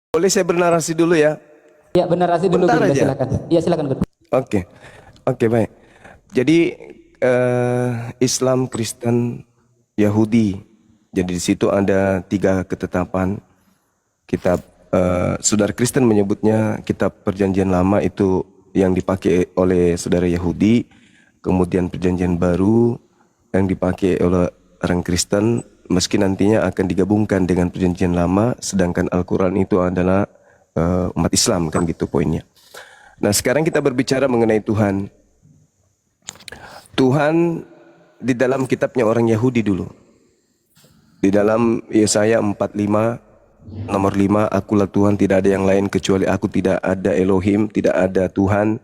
Boleh saya bernarasi dulu ya? Ya, bernarasi dulu, Bentar Guru. aja. Silakan. Iya, silakan, Guru. Oke, oke baik. Jadi Islam, Kristen, Yahudi. Jadi di situ ada 3 ketetapan. Kitab saudara Kristen menyebutnya kitab Perjanjian Lama itu yang dipakai oleh saudara Yahudi, kemudian Perjanjian Baru yang dipakai oleh orang Kristen, meski nantinya akan digabungkan dengan Perjanjian Lama, sedangkan Al-Quran itu adalah umat Islam, kan gitu poinnya. Nah sekarang kita berbicara mengenai Tuhan. Tuhan di dalam kitabnya orang Yahudi dulu. Di dalam Yesaya 45 nomor 5, akulah Tuhan, tidak ada yang lain kecuali aku, tidak ada Elohim, tidak ada Tuhan.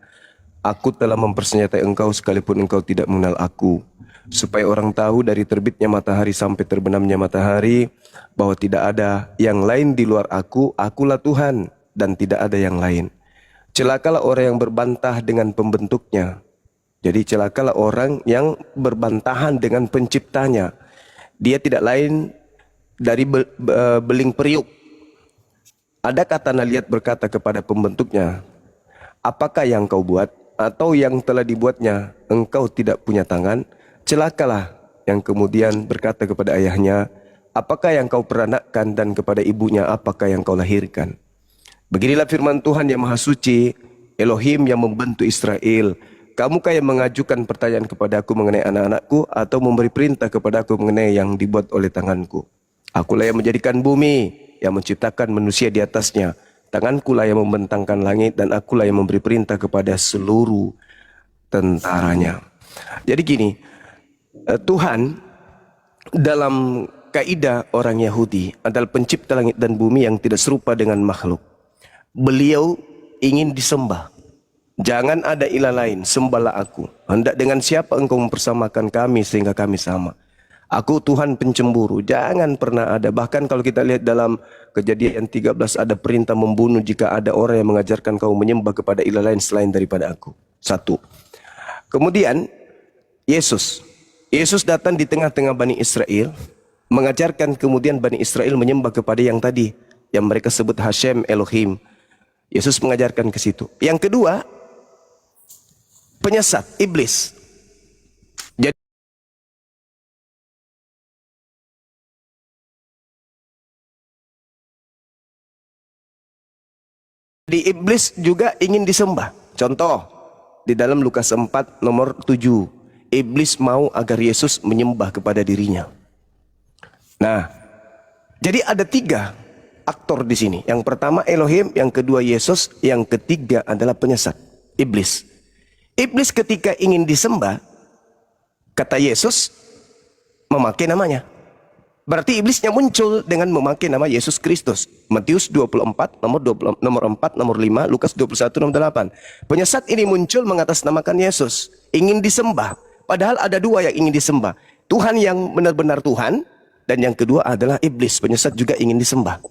Aku telah mempersenjatai engkau sekalipun engkau tidak mengenal aku. Supaya orang tahu dari terbitnya matahari sampai terbenamnya matahari, bahwa tidak ada yang lain di luar aku, akulah Tuhan dan tidak ada yang lain. Celakalah orang yang berbantah dengan pembentuknya. Jadi celakalah orang yang berbantahan dengan penciptanya. Dia tidak lain dari beling periuk. Ada kata Naliat berkata kepada pembentuknya, apakah yang kau buat atau yang telah dibuatnya engkau tidak punya tangan? Celakalah yang kemudian berkata kepada ayahnya, apakah yang kau peranakkan, dan kepada ibunya, apakah yang kau lahirkan? Beginilah firman Tuhan yang Maha Suci, Elohim yang membentuk Israel. Kamukah yang mengajukan pertanyaan kepada aku mengenai anak-anakku, atau memberi perintah kepada aku mengenai yang dibuat oleh tanganku? Akulah yang menjadikan bumi, yang menciptakan manusia di atasnya. Tangankulah yang membentangkan langit, dan akulah yang memberi perintah kepada seluruh tentaranya. Jadi gini, Tuhan dalam kaidah orang Yahudi adalah pencipta langit dan bumi yang tidak serupa dengan makhluk. Beliau ingin disembah. Jangan ada ilah lain, sembahlah aku. Hendak dengan siapa engkau mempersamakan kami sehingga kami sama? Aku Tuhan pencemburu, jangan pernah ada. Bahkan kalau kita lihat dalam Kejadian 13 ada perintah membunuh jika ada orang yang mengajarkan kau menyembah kepada ilah lain selain daripada aku. 1. Kemudian Yesus datang di tengah-tengah Bani Israel, mengajarkan kemudian Bani Israel menyembah kepada yang tadi, yang mereka sebut Hashem Elohim. Yesus mengajarkan ke situ. Yang kedua, penyesat, iblis. Jadi iblis juga ingin disembah. Contoh, di dalam Lukas 4 nomor 7. Iblis mau agar Yesus menyembah kepada dirinya. Nah, jadi ada 3 aktor di sini. Yang pertama Elohim, yang kedua Yesus, yang ketiga adalah penyesat, iblis. Iblis ketika ingin disembah, kata Yesus, memakai namanya. Berarti iblisnya muncul dengan memakai nama Yesus Kristus. Matius 24 nomor 4 nomor 5, Lukas 21 nomor 8. Penyesat ini muncul mengatasnamakan Yesus, ingin disembah. Padahal ada 2 yang ingin disembah. Tuhan yang benar-benar Tuhan, dan yang kedua adalah iblis. Penyesat juga ingin disembah.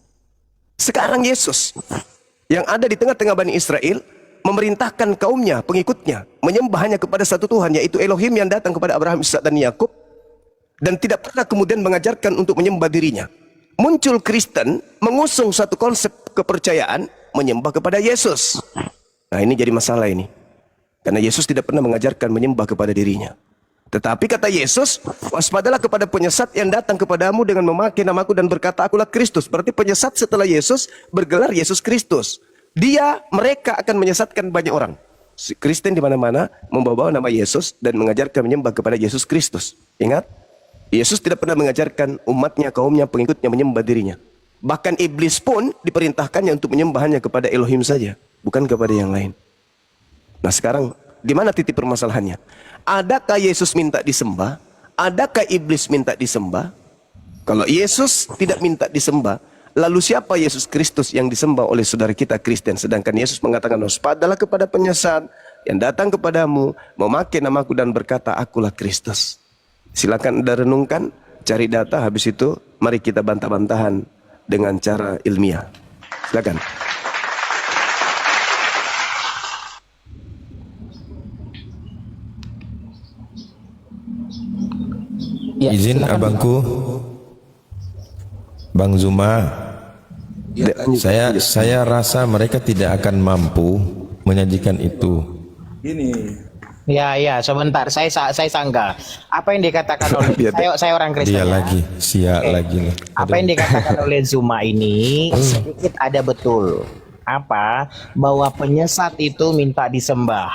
Sekarang Yesus yang ada di tengah-tengah Bani Israel memerintahkan kaumnya, pengikutnya, menyembah hanya kepada satu Tuhan, yaitu Elohim yang datang kepada Abraham, Ishak dan Yakub, dan tidak pernah kemudian mengajarkan untuk menyembah dirinya. Muncul Kristen mengusung satu konsep kepercayaan menyembah kepada Yesus. Nah ini jadi masalah ini, karena Yesus tidak pernah mengajarkan menyembah kepada dirinya. Tetapi kata Yesus, waspadalah kepada penyesat yang datang kepadamu dengan memakai namaku dan berkata akulah Kristus. Berarti penyesat setelah Yesus bergelar Yesus Kristus. Mereka akan menyesatkan banyak orang. Kristen di mana-mana membawa nama Yesus dan mengajarkan menyembah kepada Yesus Kristus. Ingat, Yesus tidak pernah mengajarkan umatnya, kaumnya, pengikutnya menyembah dirinya. Bahkan iblis pun diperintahkannya untuk menyembah hanya kepada Elohim saja, bukan kepada yang lain. Nah sekarang, di mana titik permasalahannya? Adakah Yesus minta disembah? Adakah iblis minta disembah? Kalau Yesus tidak minta disembah, lalu siapa Yesus Kristus yang disembah oleh saudara kita Kristen? Sedangkan Yesus mengatakan, waspadalah kepada penyesat yang datang kepadamu, memakai namaku dan berkata, akulah Kristus. Silakan Anda renungkan, cari data, habis itu mari kita bantah-bantahan dengan cara ilmiah. Silakan. Ya, Izin silakan. abangku, Bang Zuma, Saya rasa mereka tidak akan mampu menyajikan itu. Ya, sebentar. Saya sanggah. Apa yang dikatakan oleh saya orang Kristen. Dia ya. lagi, siap lagi nih. Apa yang dikatakan oleh Zuma ini sedikit ada betul. Apa? Bahwa penyesat itu minta disembah.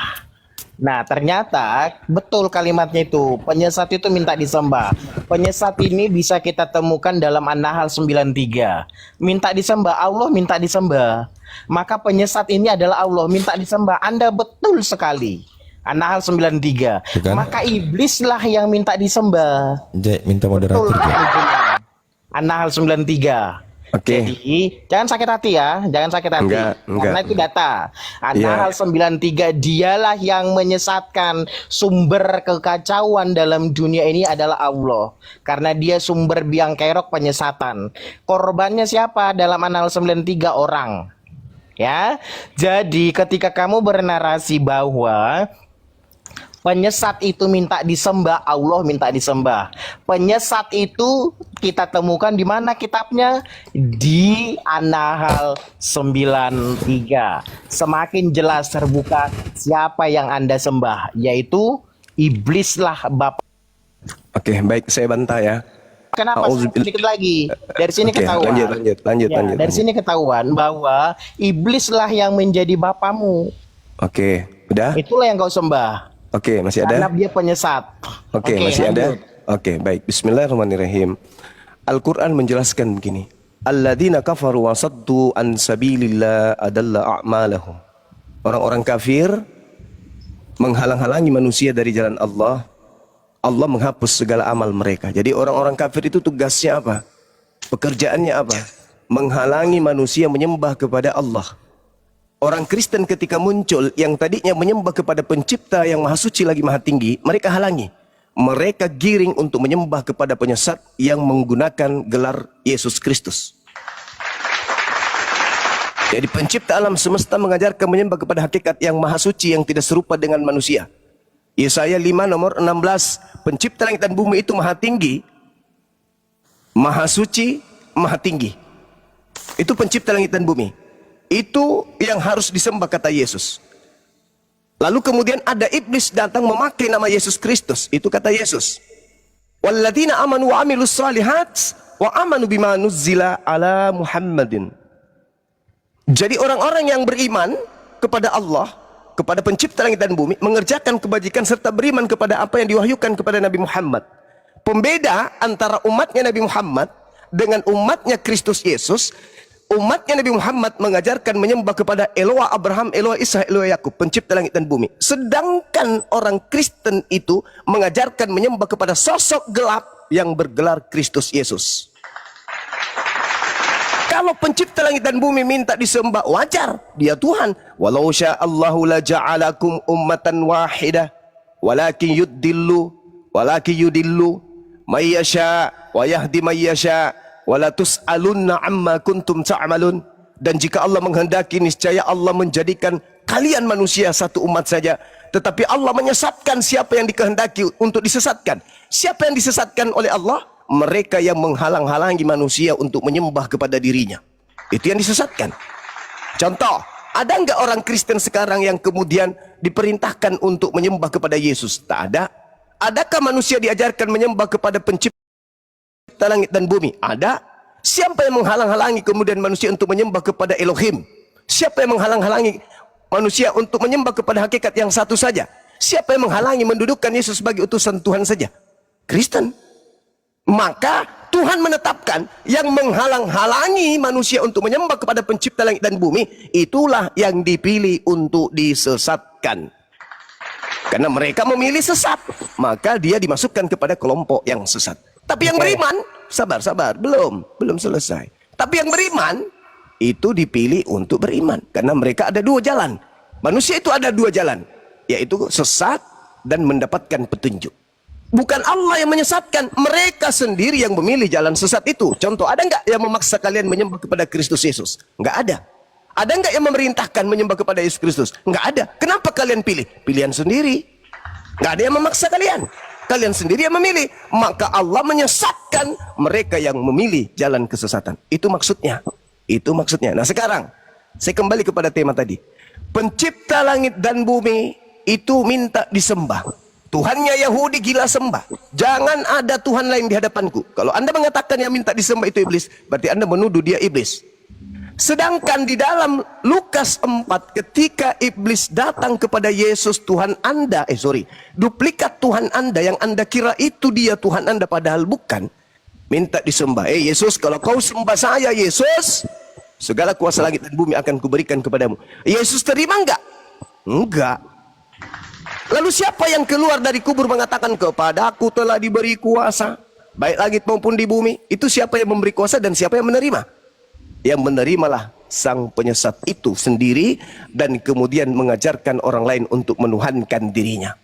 Nah, ternyata betul kalimatnya itu. Penyesat itu minta disembah. Penyesat ini bisa kita temukan dalam An-Nahl 93. Minta disembah, Allah minta disembah. Maka penyesat ini adalah Allah minta disembah. Anda betul sekali. An-Nahl 93. Bukan? Maka iblislah yang minta disembah. Jai, minta moderator. Jai. An-Nahl 93. Oke. Jadi jangan sakit hati ya, jangan sakit hati. Enggak. Karena itu data. An-Nahl 93 dialah yang menyesatkan. Sumber kekacauan dalam dunia ini adalah Allah. Karena dia sumber biang kerok penyesatan. Korbannya siapa dalam An-Nahl 93? Orang. Ya. Jadi ketika kamu bernarasi bahwa penyesat itu minta disembah, Allah minta disembah. Penyesat itu kita temukan di mana kitabnya? Di An-Nahl 93. Semakin jelas terbuka siapa yang Anda sembah, yaitu iblislah bapak. Oke, baik, saya bantah ya. Kenapa? Sedikit lagi. Dari sini Oke, ketahuan. lanjut. Dari sini ketahuan bahwa iblislah yang menjadi bapamu. Oke, udah? Itulah yang kau sembah. Oke, masih Karena ada? dia penyesat. Oke, masih ada? lanjut. Oke, baik. Bismillahirrahmanirrahim. Al-Quran menjelaskan begini. Alladzina kafaru wa saddu an sabilillah adalla a'malahum. Orang-orang kafir menghalang-halangi manusia dari jalan Allah. Allah menghapus segala amal mereka. Jadi orang-orang kafir itu tugasnya apa? Pekerjaannya apa? Menghalangi manusia menyembah kepada Allah. Orang Kristen ketika muncul yang tadinya menyembah kepada pencipta yang maha suci lagi maha tinggi, mereka halangi. Mereka giring untuk menyembah kepada penyesat yang menggunakan gelar Yesus Kristus. Jadi pencipta alam semesta mengajarkan menyembah kepada hakikat yang maha suci yang tidak serupa dengan manusia. Yesaya 5 nomor 16, pencipta langit dan bumi itu maha tinggi, maha suci, maha tinggi. Itu pencipta langit dan bumi. Itu yang harus disembah kata Yesus. Lalu kemudian ada iblis datang memakai nama Yesus Kristus. Itu kata Yesus. Walladzina amanu wa amilus salihat wa amanu bima nuzzila ala Muhammadin. Jadi orang-orang yang beriman kepada Allah, kepada pencipta langit dan bumi, mengerjakan kebajikan serta beriman kepada apa yang diwahyukan kepada Nabi Muhammad. Pembeda antara umatnya Nabi Muhammad dengan umatnya Kristus Yesus, umatnya Nabi Muhammad mengajarkan menyembah kepada Eloah Abraham, Eloah Ishak, Eloah Yakub, pencipta langit dan bumi. Sedangkan orang Kristen itu mengajarkan menyembah kepada sosok gelap yang bergelar Kristus Yesus. Kalau pencipta langit dan bumi minta disembah, wajar, dia Tuhan. Walau sya'allahu la ja'alakum ummatan wahidah, walakin yudillu may yasha wa yahdi may yasha. Wala tus'alunna amma kuntum ta'malun. Dan jika Allah menghendaki, niscaya Allah menjadikan kalian manusia satu umat saja. Tetapi Allah menyesatkan siapa yang dikehendaki untuk disesatkan. Siapa yang disesatkan oleh Allah? Mereka yang menghalang-halangi manusia untuk menyembah kepada dirinya. Itu yang disesatkan. Contoh, ada enggak orang Kristen sekarang yang kemudian diperintahkan untuk menyembah kepada Yesus? Tak ada. Adakah manusia diajarkan menyembah kepada pencipta langit dan bumi? Ada. Siapa yang menghalang-halangi kemudian manusia untuk menyembah kepada Elohim? Siapa yang menghalang-halangi manusia untuk menyembah kepada hakikat yang satu saja? Siapa yang menghalangi mendudukkan Yesus sebagai utusan Tuhan saja? Kristen. Maka Tuhan menetapkan yang menghalang-halangi manusia untuk menyembah kepada pencipta langit dan bumi, itulah yang dipilih untuk disesatkan. Karena mereka memilih sesat, maka dia dimasukkan kepada kelompok yang sesat. Tapi yang beriman, sabar, belum selesai. Tapi yang beriman, itu dipilih untuk beriman. Karena mereka ada dua jalan. Manusia itu ada dua jalan. Yaitu sesat dan mendapatkan petunjuk. Bukan Allah yang menyesatkan, mereka sendiri yang memilih jalan sesat itu. Contoh, ada enggak yang memaksa kalian menyembah kepada Kristus Yesus? Enggak ada. Ada enggak yang memerintahkan menyembah kepada Yesus Kristus? Enggak ada. Kenapa kalian pilih? Pilihan sendiri. Enggak ada yang memaksa kalian. Kalian sendiri yang memilih. Maka Allah menyesatkan mereka yang memilih jalan kesesatan. Itu maksudnya. Itu maksudnya. Nah sekarang, saya kembali kepada tema tadi. Pencipta langit dan bumi itu minta disembah. Tuhannya Yahudi gila sembah. Jangan ada Tuhan lain di hadapanku. Kalau Anda mengatakan yang minta disembah itu iblis, berarti Anda menuduh dia iblis. Sedangkan di dalam Lukas 4 ketika iblis datang kepada Yesus Tuhan Anda, duplikat Tuhan Anda yang Anda kira itu dia Tuhan Anda padahal bukan, minta disembah. Yesus, kalau kau sembah saya Yesus, segala kuasa langit dan bumi akan kuberikan kepadamu. Yesus terima enggak? Enggak. Lalu siapa yang keluar dari kubur mengatakan kepadaku telah diberi kuasa baik langit maupun di bumi? Itu siapa yang memberi kuasa dan siapa yang menerima? Yang menerimalah sang penyesat itu sendiri dan kemudian mengajarkan orang lain untuk menuhankan dirinya.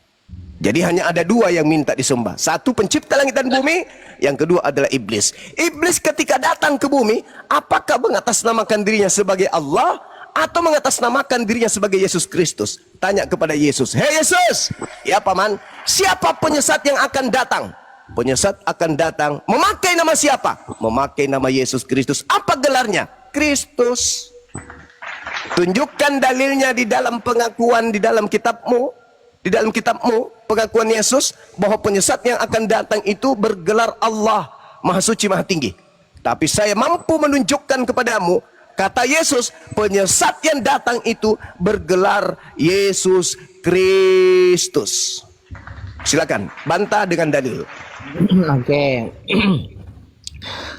Jadi hanya ada dua yang minta disembah. Satu pencipta langit dan bumi, yang kedua adalah iblis. Iblis ketika datang ke bumi, apakah mengatasnamakan dirinya sebagai Allah atau mengatasnamakan dirinya sebagai Yesus Kristus? Tanya kepada Yesus, "Hei Yesus, ya paman, siapa penyesat yang akan datang?" Penyesat akan datang memakai nama siapa? Memakai nama Yesus Kristus. Apa gelarnya? Kristus. Tunjukkan dalilnya di dalam pengakuan di dalam kitabmu. Di dalam kitabmu pengakuan Yesus bahwa penyesat yang akan datang itu bergelar Allah Maha Suci Maha Tinggi. Tapi saya mampu menunjukkan kepadamu, kata Yesus, penyesat yang datang itu bergelar Yesus Kristus. Silakan bantah dengan dalil. Oke.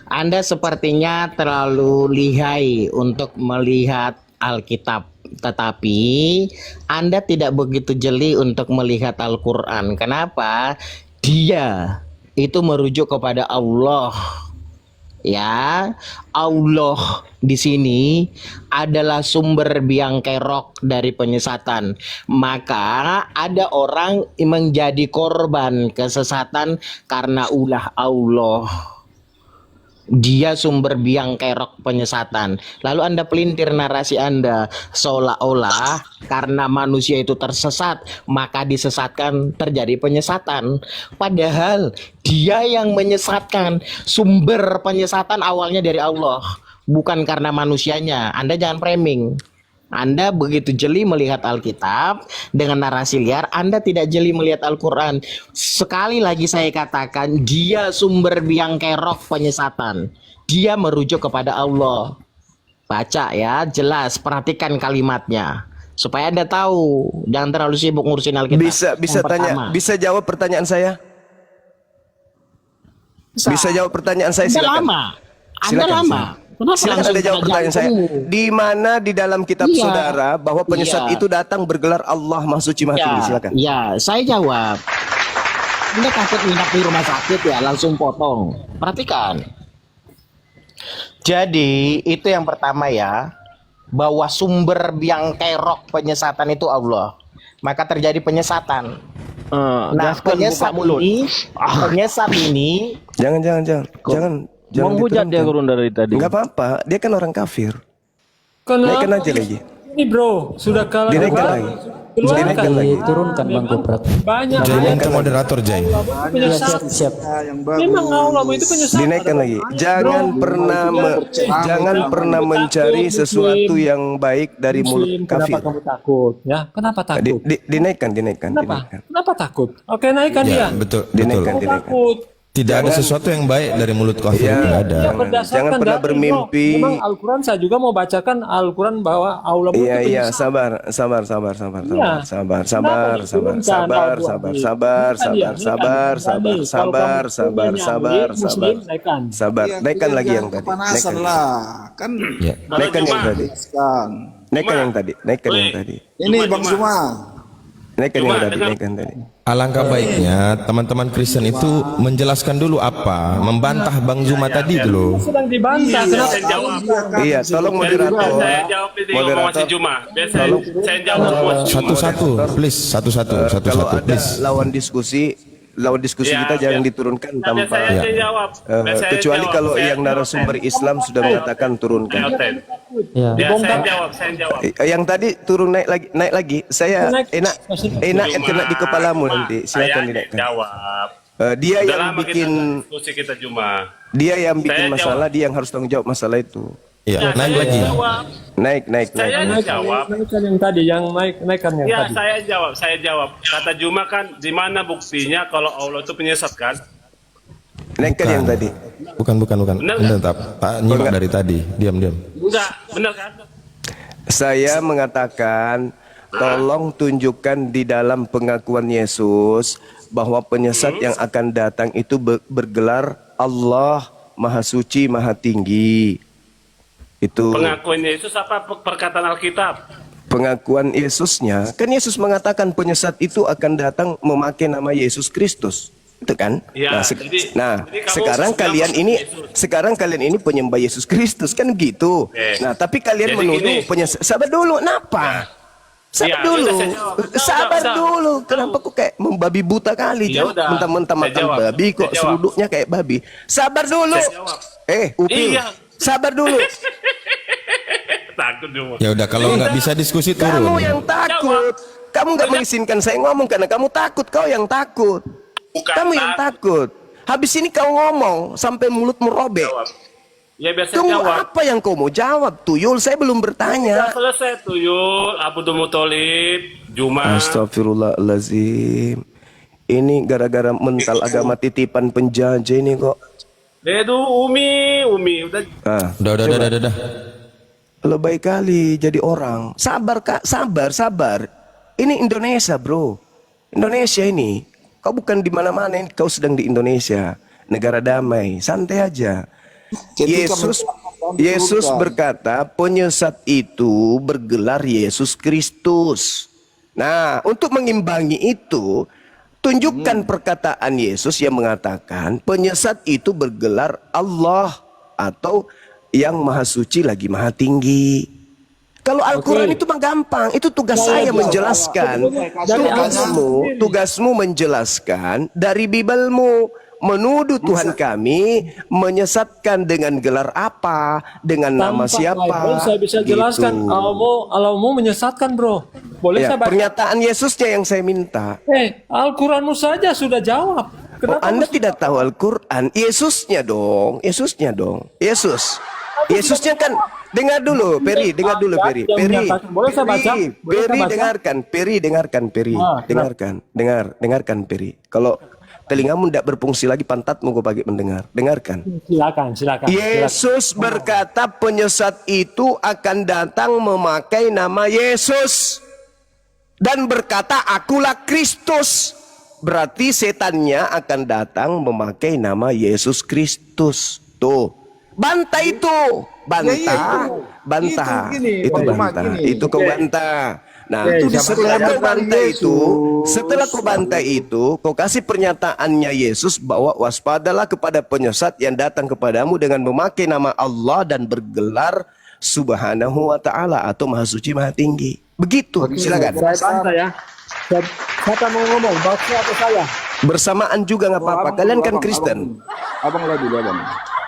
Anda sepertinya terlalu lihai untuk melihat Alkitab, tetapi Anda tidak begitu jeli untuk melihat Al-Quran. Kenapa? Dia itu merujuk kepada Allah. Ya, Allah di sini adalah sumber biang kerok dari penyesatan. Maka ada orang menjadi korban kesesatan karena ulah Allah. Dia sumber biang kerok penyesatan. Lalu Anda pelintir narasi Anda seolah-olah karena manusia itu tersesat, maka disesatkan terjadi penyesatan. Padahal dia yang menyesatkan. Sumber penyesatan awalnya dari Allah, bukan karena manusianya. Anda jangan framing. Anda begitu jeli melihat Alkitab dengan narasi liar, Anda tidak jeli melihat Al-Quran. Sekali lagi saya katakan, dia sumber biang kerok penyesatan. Dia merujuk kepada Allah. Baca ya, jelas, perhatikan kalimatnya supaya Anda tahu. Jangan terlalu sibuk ngurusin Alkitab. Bisa jawab pertanyaan saya? Bisa jawab pertanyaan saya, silakan. Anda lama. Kenapa silakan Anda jawab pertanyaan saya. Di mana di dalam kitab saudara bahwa penyesat itu datang bergelar Allah Maha Suci Maha Tinggi? Silakan. Ya, saya jawab. Anda takut nginap di rumah sakit ya, langsung potong. Perhatikan. Jadi, itu yang pertama ya, bahwa sumber biang kerok penyesatan itu Allah. Maka terjadi penyesatan. Nah, penyesat ini Jangan menghujat dia gurun dari tadi. Enggak apa-apa, dia kan orang kafir. Kenapa? Naikkan aja lagi. Ini bro, sudah kalah. Dinaikkan lagi. Keluarkan. Turunkan Bang Goprak. Banyak. Jai minta moderator Jai. Penyesat. Siap. Memang Allah itu penyesat. Dinaikkan lagi. Jangan pernah mencari sesuatu yang baik dari mulut kafir. Kenapa kamu takut? Ya, kenapa takut? Dinaikkan. Kenapa takut? Oke, naikkan dia. Ya, betul. Dinaikkan. Takut. Tidak ada sesuatu yang baik dari mulut kafir, tidak ada. Jangan pernah bermimpi. Memang Al-Quran saya juga mau bacakan Al-Quran bahwa Allah itu Iya, sabar. Naikkan lagi yang tadi. Panasan lah, kan. Ya. Naikkan yang tadi. Naikkan yang tadi. Ini Bang Zuma. Naikkan yang tadi. Alangkah baiknya teman-teman Kristen itu menjelaskan dulu apa, membantah Bang Zuma tadi dulu. sedang dibantah. Kenapa? Saya jawab. Iya, tolong moderator. Saya jawab ini ngomong si Juma. Biar saya jawab Satu-satu, please, satu-satu, Kalau ada please. lawan diskusi kita jangan diturunkan Biar tanpa saya jawab. kecuali kalau yang narasumber Islam sudah mengatakan turunkan. Ya. Ya, saya jawab. Yang tadi turun naik lagi. Saya enak kena di kepalamu nanti. Silakan Saya dinaikkan. jawab. Dia Udah yang lama bikin kita diskusi kita Juma. dia yang bikin Saya masalah, dia yang harus tanggung jawab masalah itu. Ya, naik saya lagi. jawab. Naik. Saya jawab. Naikkan yang tadi, naikkan yang Ya, tadi. saya jawab. Kata Juma kan, di mana buktinya kalau Allah itu penyesatkan? Naikkan yang tadi. Bukan. Benar Anda tak nyimak dari tadi. Diam. Enggak, benar kan? Saya mengatakan, tolong tunjukkan di dalam pengakuan Yesus bahwa penyesat yang akan datang itu bergelar Allah Maha Suci, Maha Tinggi. Itu Pengakuan Yesus apa perkataan Alkitab? pengakuan Yesusnya. Kan Yesus mengatakan penyesat itu akan datang memakai nama Yesus Kristus. Itu kan? Ya, jadi kamu sekarang bilang kalian ini penyembah Yesus Kristus kan gitu. Nah, tapi kalian Jadi menuduh gini. penyesat. Sabar dulu, kenapa? Sabar Ya, dulu. udah saya jawab. Sabar Udah. dulu. Kenapa kok kayak membabi buta kali? Ya Jangan udah. mentah-mentah Saya makan jawab. babi kok Saya jawab. seruduknya kayak babi. Sabar dulu. Saya jawab. Upil. Iya. Sabar dulu. Takut Juma. Ya udah, kalau nggak bisa diskusi Kamu turun. yang takut. Kamu nggak mengizinkan saya ngomong karena kamu takut. Kau yang takut. Bukan Kamu yang takut. Habis ini kau ngomong sampai mulutmu robek. Jawab. Ya biasa Tunggu, jawab. apa yang kau mau jawab, Tuyul? Saya belum Udah bertanya. selesai Tuyul, Abdul Muthalib, Juma. Astagfirullahaladzim. Ini gara-gara mental agama titipan penjajah ini kok. Dedu, Umi, udah. Udah. Lebay kali jadi orang. Sabar kak, sabar. Ini Indonesia bro. Indonesia ini. Kau bukan di mana-mana, kau sedang di Indonesia. Negara damai, santai aja. Yesus berkata penyesat itu bergelar Yesus Kristus. Nah, untuk mengimbangi itu, tunjukkan perkataan Yesus yang mengatakan penyesat itu bergelar Allah atau yang Maha Suci lagi Maha Tinggi. Kalau Al-Quran itu mah gampang, itu tugas saya menjelaskan. Tugasmu menjelaskan dari Bibelmu. Menuduh Tuhan kami menyesatkan dengan gelar apa, dengan nama Tanpa siapa. Bible, saya bisa jelaskan. Gitu. Allahmu menyesatkan, bro. Boleh Ya, saya baca? pernyataan Yesusnya yang saya minta. Al-Quranmu saja sudah jawab. Oh, Anda tidak tahu Al-Quran? Yesusnya dong. Yesusnya kan, dengar dulu, Peri, dengar dulu, Peri. Boleh saya baca? Boleh saya baca? Dengarkan, Peri. Dengarkan, Peri. Kalau telingamu tidak berfungsi lagi, pantatmu kau pakai mendengar. Dengarkan. Silakan. Yesus berkata penyesat itu akan datang memakai nama Yesus. Dan berkata, akulah Kristus. Berarti setannya akan datang memakai nama Yesus Kristus. Tuh. Bantah itu. Bantah. Itu kau bantah. Nah, setelah kau bantah itu, kau kasih pernyataannya Yesus bahwa waspadalah kepada penyesat yang datang kepadamu dengan memakai nama Allah dan bergelar Subhanahu wa ta'ala atau Maha Suci Maha Tinggi. Begitu, silakan. Saya bantah ya. Siapa mau ngomong? Bapak atau saya? Bersamaan juga nggak apa-apa. Kalian kan Kristen. Abang dulu, abang.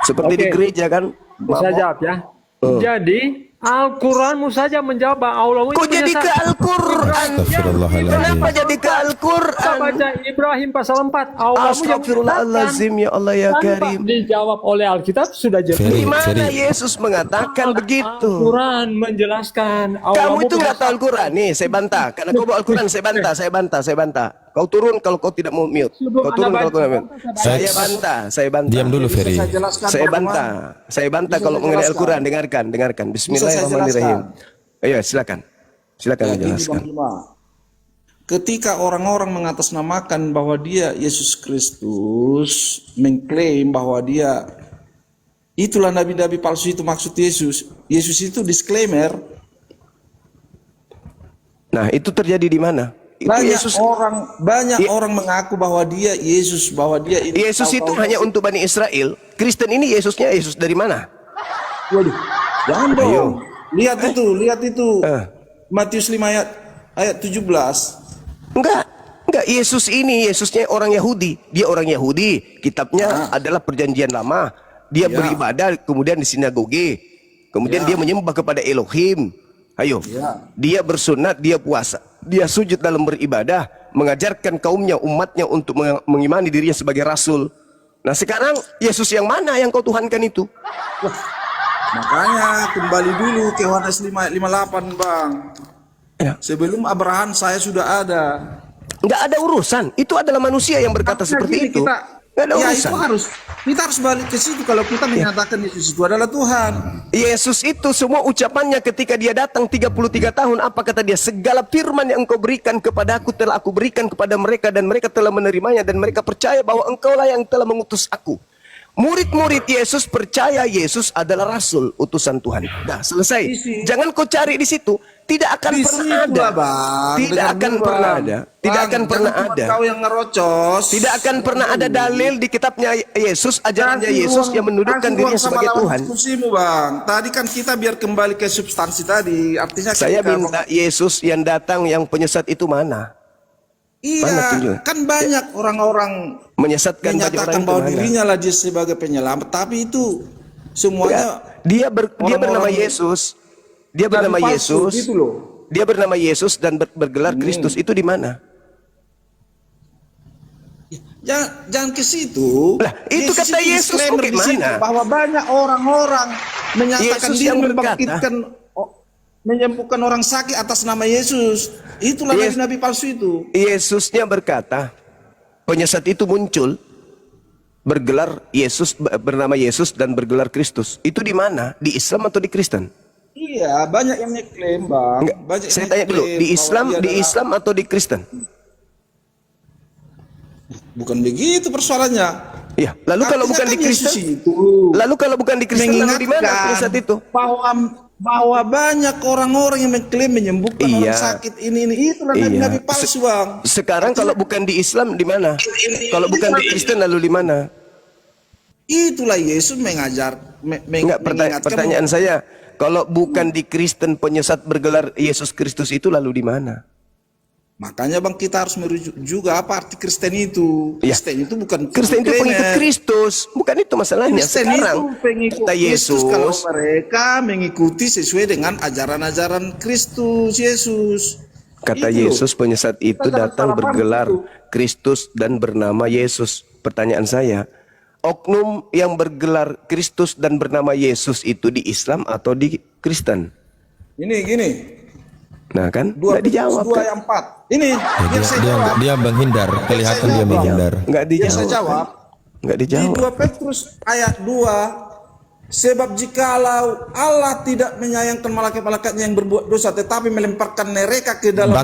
Seperti di gereja kan. Saya jawab ya. Jadi Al-Quranmu saja menjawab bahwa Allahmu Kok jadi ke Al-Quran? Astagfirullahaladzim. Kenapa jadi ke Kita Al-Quran? baca Ibrahim pasal 4. Allahmu yang Astagfirullahaladzim, ya Allah ya tanpa Karim. dijawab oleh Alkitab sudah jelas. Ferry, Di mana Ferry. Yesus mengatakan begitu? Al-Quran menjelaskan Kamu Allahmu itu nggak tahu Al-Quran. Nih, saya bantah. Karena kau bawa Al-Quran, saya bantah. Kau turun kalau kau tidak mau mute. Kau turun kalau kau tidak mute. Saya bantah. Diam dulu, Ferry. Saya bantah kalau mengenai Al-Quran. Dengarkan. Bismillahirrahmanirrahim. Ayo, silakan menjelaskan. Ketika orang-orang mengatasnamakan bahwa dia Yesus Kristus, mengklaim bahwa dia itulah nabi-nabi palsu itu maksud Yesus. Yesus itu disclaimer. Nah, itu terjadi di mana? Itu Banyak orang mengaku bahwa dia Yesus, bahwa dia ini. Yesus itu hanya untuk Bani Israel. Kristen ini Yesusnya Yesus dari mana? Waduh, jangan dong. Lihat itu. Matius 5 ayat 17. Enggak. Yesus ini Yesusnya orang Yahudi. Dia orang Yahudi. Kitabnya adalah Perjanjian Lama. Dia beribadah kemudian di sinagoge. Kemudian dia menyembah kepada Elohim. Ayo. Dia bersunat, dia puasa, dia sujud dalam beribadah, mengajarkan kaumnya, umatnya untuk mengimani dirinya sebagai rasul. Nah, sekarang Yesus yang mana yang kau tuhankan itu? Makanya kembali dulu ke Yohanes 5:58 Bang. Ya. Sebelum Abraham saya sudah ada. Nggak ada urusan. Itu adalah manusia yang berkata Makanya seperti gini, itu. Nggak ada ya urusan. kita harus balik ke situ kalau kita menyatakan Yesus itu adalah Tuhan. Yesus itu semua ucapannya ketika dia datang 33 tahun, apa kata dia? Segala firman yang engkau berikan kepada aku telah aku berikan kepada mereka dan mereka telah menerimanya dan mereka percaya bahwa engkaulah yang telah mengutus aku. Murid-murid Yesus percaya Yesus adalah rasul utusan Tuhan. Dah selesai. Jangan kau cari di situ. Tidak akan Di pernah situ ada. lah, Bang. Tidak Dengar akan dulu, pernah Bang. ada. Tidak Bang, akan pernah jangan cuma ada. Kau yang ngerocos. Tidak akan pernah ada dalil di kitabnya Yesus, ajarannya Yesus yang menundukkan dirinya sebagai Tuhan. Diskusimu, Bang. Tadi kan kita biar kembali ke substansi tadi. Artinya Saya ketika minta Yesus yang datang yang penyesat itu mana? Mana iya, tunjuk? kan banyak orang-orang Menyesatkan banyak orang menyatakan itu bahwa mana? dirinya lah dia sebagai penyelamat, tapi itu semuanya Dia bernama orang-orang Yesus. Dia nabi bernama palsu, Yesus. gitu loh. Dia bernama Yesus dan bergelar Kristus. Itu di mana? Jangan ke situ. Lah, itu kata Yesus disclaimer kok di situ gimana? bahwa banyak orang-orang menyatakan Yesus dia yang membangkitkan menyembuhkan orang sakit atas nama Yesus. Itulah nabi-nabi palsu itu. Yesusnya berkata, penyesat itu muncul bergelar Yesus, bernama Yesus dan bergelar Kristus. Itu di mana? Di Islam atau di Kristen? Iya, banyak yang ngeklaim, Bang. Enggak, Banyak saya yang tanya dulu, ngeklaim di bahwa Islam, dia di adalah- Islam atau di Kristen? Bukan begitu persoalannya. Ya, lalu kalau Artinya bukan kan di Yesus Kristen, itu lalu kalau bukan di Kristen, lalu di mana penyesat itu? bahwa banyak orang-orang yang mengklaim menyembuhkan Iya. orang sakit ini itulah Iya. nabi palsu, Bang. Sekarang kalau bukan di Islam di mana? Kalau bukan di Kristen lalu di mana? Itulah Yesus mengajar Enggak, pertanyaan saya, kalau bukan di Kristen penyesat bergelar Yesus Kristus itu lalu di mana? Makanya, Bang, kita harus merujuk juga apa arti Kristen itu. Ya. Kristen itu bukan Kristen itu pengikut Kristus, bukan itu masalahnya. Kristen Sekarang itu pengikut kata Kristus kalau Yesus, mereka mengikuti sesuai dengan ajaran-ajaran Kristus Yesus. kata Itu loh. Yesus penyesat itu Kita jangan datang salah paham bergelar itu. Kristus dan bernama Yesus. Pertanyaan saya, oknum yang bergelar Kristus dan bernama Yesus itu di Islam atau di Kristen? Ini gini. Nah kan, 2 nggak dijawab Petrus 2 kan? ayat 4. Ini biar saya jawab. Dia menghindar, kelihatan dia menghindar. Nggak Biar saya dijawab. jawab. Nggak Di dijawab. 2 Petrus ayat 2, sebab jikalau Allah tidak menyayangkan malaikat-malaikatnya yang berbuat dosa, tetapi melemparkan mereka ke dalam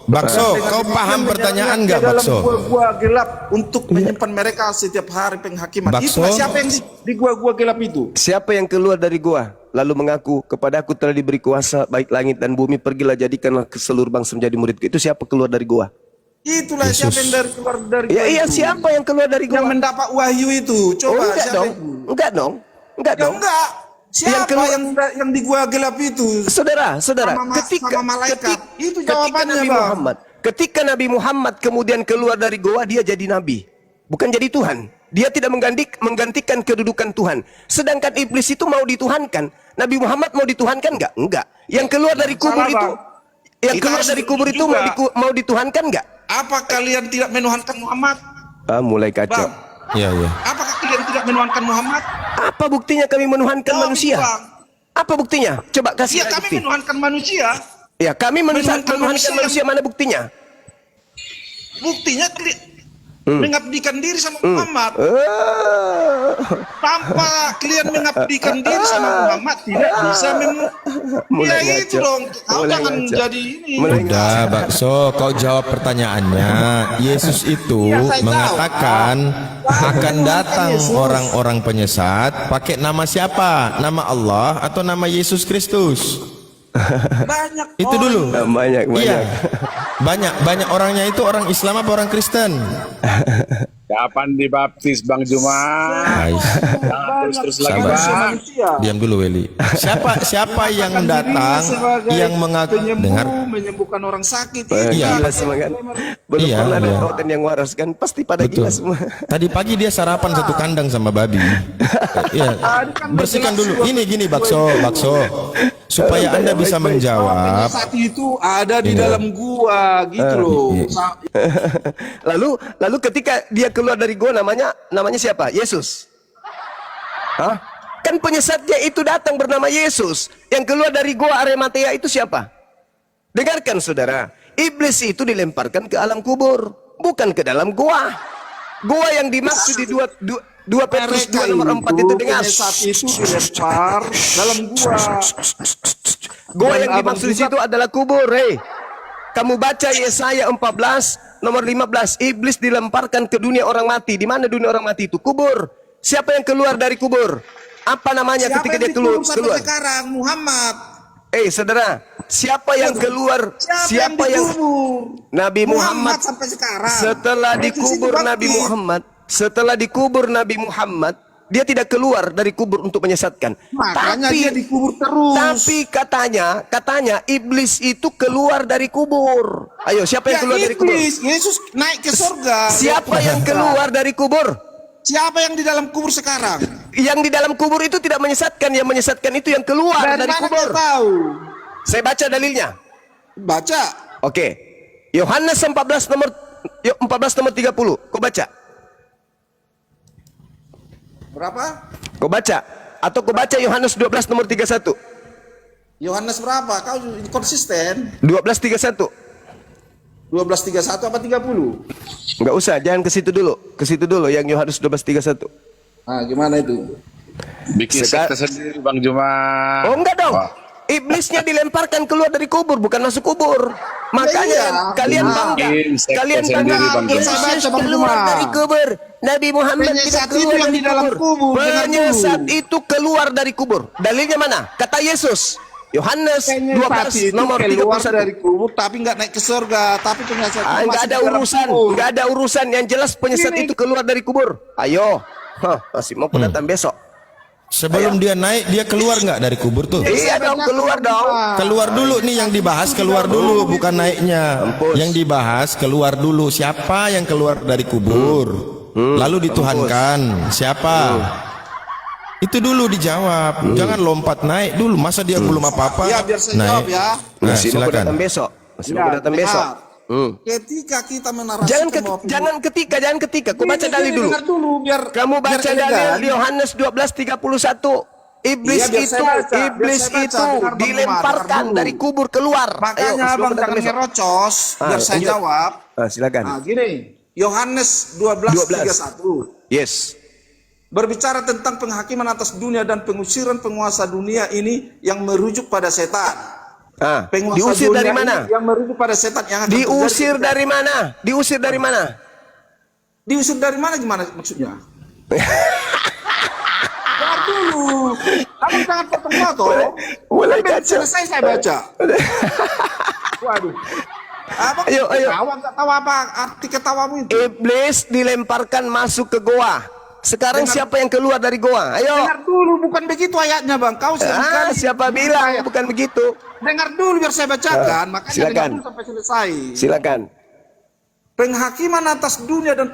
Bakso, kau paham pertanyaan nggak, dalam Bakso? gua-gua gelap untuk menyimpan mereka setiap hari penghakiman. Bakso? Itulah siapa yang di gua-gua gelap itu? Siapa yang keluar dari gua lalu mengaku kepadaku telah diberi kuasa baik langit dan bumi, pergilah jadikanlah ke seluruh bangsa menjadi muridku. Itu siapa keluar dari gua? Itulah Yesus. siapa yang keluar dari Ya gua iya, itu. siapa yang keluar dari Yang gua? mendapat wahyu itu. Coba enggak siapa dong. itu? Enggak dong. Enggak Ya dong. enggak. Siapa keluar- yang di gua gelap itu? Saudara, Sama malaikat. Itu jawabannya, Nabi Bang. Muhammad, ketika Nabi Muhammad kemudian keluar dari goa, dia jadi nabi, bukan jadi Tuhan. Dia tidak menggantikan kedudukan Tuhan. Sedangkan iblis itu mau dituhankan. Nabi Muhammad mau dituhankan enggak? Enggak. Yang keluar dari kubur Salah, itu, Bang. yang Kita keluar harus dari kubur itu juga. mau dituhankan enggak? Apa kalian tidak menuhankan Muhammad? Ah, mulai kacau. Bang, Iya, iya. apakah kalian tidak menuhankan Muhammad? Apa buktinya kami menuhankan Jawab, manusia? Bang. Apa buktinya? Coba kasih Iya, saya kami bukti. menuhankan manusia. Ya, kami menuhankan manusia manusia, mana buktinya? Buktinya mengabdikan diri sama Muhammad. Tanpa kalian mengabdikan diri sama Muhammad, tidak bisa Mulai ya itu ngaco. dong. Kau Mulai jangan ngaco. jadi ini. Mulai Udah, Bakso, kau jawab pertanyaannya. Yesus itu Iya, saya mengatakan akan datang orang-orang penyesat pakai nama siapa? Nama Allah atau nama Yesus Kristus? Banyak Itu orang dulu. Banyak. Iya. Banyak orangnya itu orang Islam apa orang Kristen? Kapan dibaptis Bang Juma? Ais. Terus lagi Sabar. Bang. manusia. Diam dulu, Weli. Siapa yang datang yang mengaku dengar? Menyembuhkan orang sakit. Iya. Gila semua kan. Belum Iya, pernah ada iya. tautan yang waras kan. Pasti pada gila Betul. semua. Tadi pagi dia sarapan satu kandang sama babi. Iya. Bersihkan dulu. Ini gini, Bakso. Supaya Anda bisa menjawab. Saat itu ada di Iya. dalam gua gitu loh. lalu ketika dia keluar dari gua namanya siapa? Yesus. Hah? Kan penyesatnya itu datang bernama Yesus. Yang keluar dari gua Arimatea itu siapa? Dengarkan saudara, iblis itu dilemparkan ke alam kubur, bukan ke dalam gua. Gua yang dimaksud di 2 Petrus 2 nomor 4 itu dengar. Penyesat itu dilempar dalam gua. Gua yang dimaksud di situ adalah kubur. Kamu baca Yesaya 14 nomor 15, iblis dilemparkan ke dunia orang mati. Di mana dunia orang mati itu? Kubur. Siapa yang keluar dari kubur? Apa namanya Siapa ketika yang dia keluar? dikubur sampai sekarang? Muhammad. Saudara, siapa yang keluar? Siapa yang dikubur? Nabi Muhammad sampai sekarang. Setelah dikubur Nabi Muhammad, dia tidak keluar dari kubur untuk menyesatkan. Makanya dia dikubur terus. Tapi katanya iblis itu keluar dari kubur. Ayo, siapa yang keluar dari kubur? Yesus naik ke surga. Siapa yang keluar dari kubur? Siapa yang di dalam kubur sekarang? Yang di dalam kubur itu tidak menyesatkan, yang menyesatkan itu yang keluar dari mana kubur. kau tahu? Saya baca dalilnya. Baca. Oke. Yohanes 14 nomor 30. Kau baca? Berapa? Kau baca? Atau kau baca Yohanes 12 nomor 31? Yohanes berapa? Kau konsisten. 12:31. 12:31 apa 30? Enggak usah, jangan ke situ dulu. Ke situ dulu yang Yohanes 12:31. Nah, gimana itu? Bikin sekte sendiri Bang Juma. Oh, enggak dong. Iblisnya dilemparkan keluar dari kubur, bukan masuk kubur. Makanya kalian bangga. Kalian bangga Yesus keluar dari kubur. Nabi Muhammad tidak keluar dari kubur. Penyesat itu keluar dari kubur. Dalilnya mana? Kata Yesus. Yohanes 12 nomor 31. Dari kubur tapi nggak naik ke surga, tapi penyesat itu Enggak ada urusan, enggak ada urusan. Yang jelas penyesat itu keluar dari kubur. Ayo. Masih mau datang besok. Sebelum dia naik, dia keluar nggak dari kubur tuh? Iya dong, keluar dong. Keluar dulu nih yang dibahas, keluar dulu, bukan naiknya. Yang dibahas keluar dulu. Siapa yang keluar dari kubur? Lalu dituhankan. Siapa? Itu dulu dijawab. Jangan lompat naik dulu. Masa dia belum apa-apa? Ya, biar saya naik. jawab ya. Nah, Masih mau silakan. datang besok. Masih mau datang besok. Ketika kita menarasikan Jangan ketika. Kau baca dalil dulu. Dengar dulu biar Kamu baca biar dalil elegan. di Yohanes 12:31. Iblis Iya, biar itu, saya baca, iblis biar saya baca. itu Dengar, Bang dilemparkan Umar, dari kubur keluar. Makanya Ayo, abang datang jangan besok. ngerocos biar saya lanjut. jawab. Silakan. Nah, gini, Yohanes 12:31 Yes. berbicara tentang penghakiman atas dunia dan pengusiran penguasa dunia ini yang merujuk pada setan. Penguasa Diusir dunia dari ini mana? Yang merujuk pada setan yang akan Diusir terjadi. dari mana? Diusir dari mana? Diusir dari mana gimana maksudnya? Jawab dulu. Abang jangan potong-potong. Boleh Sampai kacau. selesai saya baca. Waduh. Abang Ayo. ketawa nggak tahu apa arti ketawamu itu? Iblis dilemparkan masuk ke goa. Sekarang siapa yang keluar dari goa? Ayo. Dengar dulu, bukan begitu ayatnya bang. Kau seringkali Siapa bilang bukan begitu? dengar dulu biar saya bacakan. Makanya silakan. dengar dulu sampai selesai. Silakan. Penghakiman atas dunia dan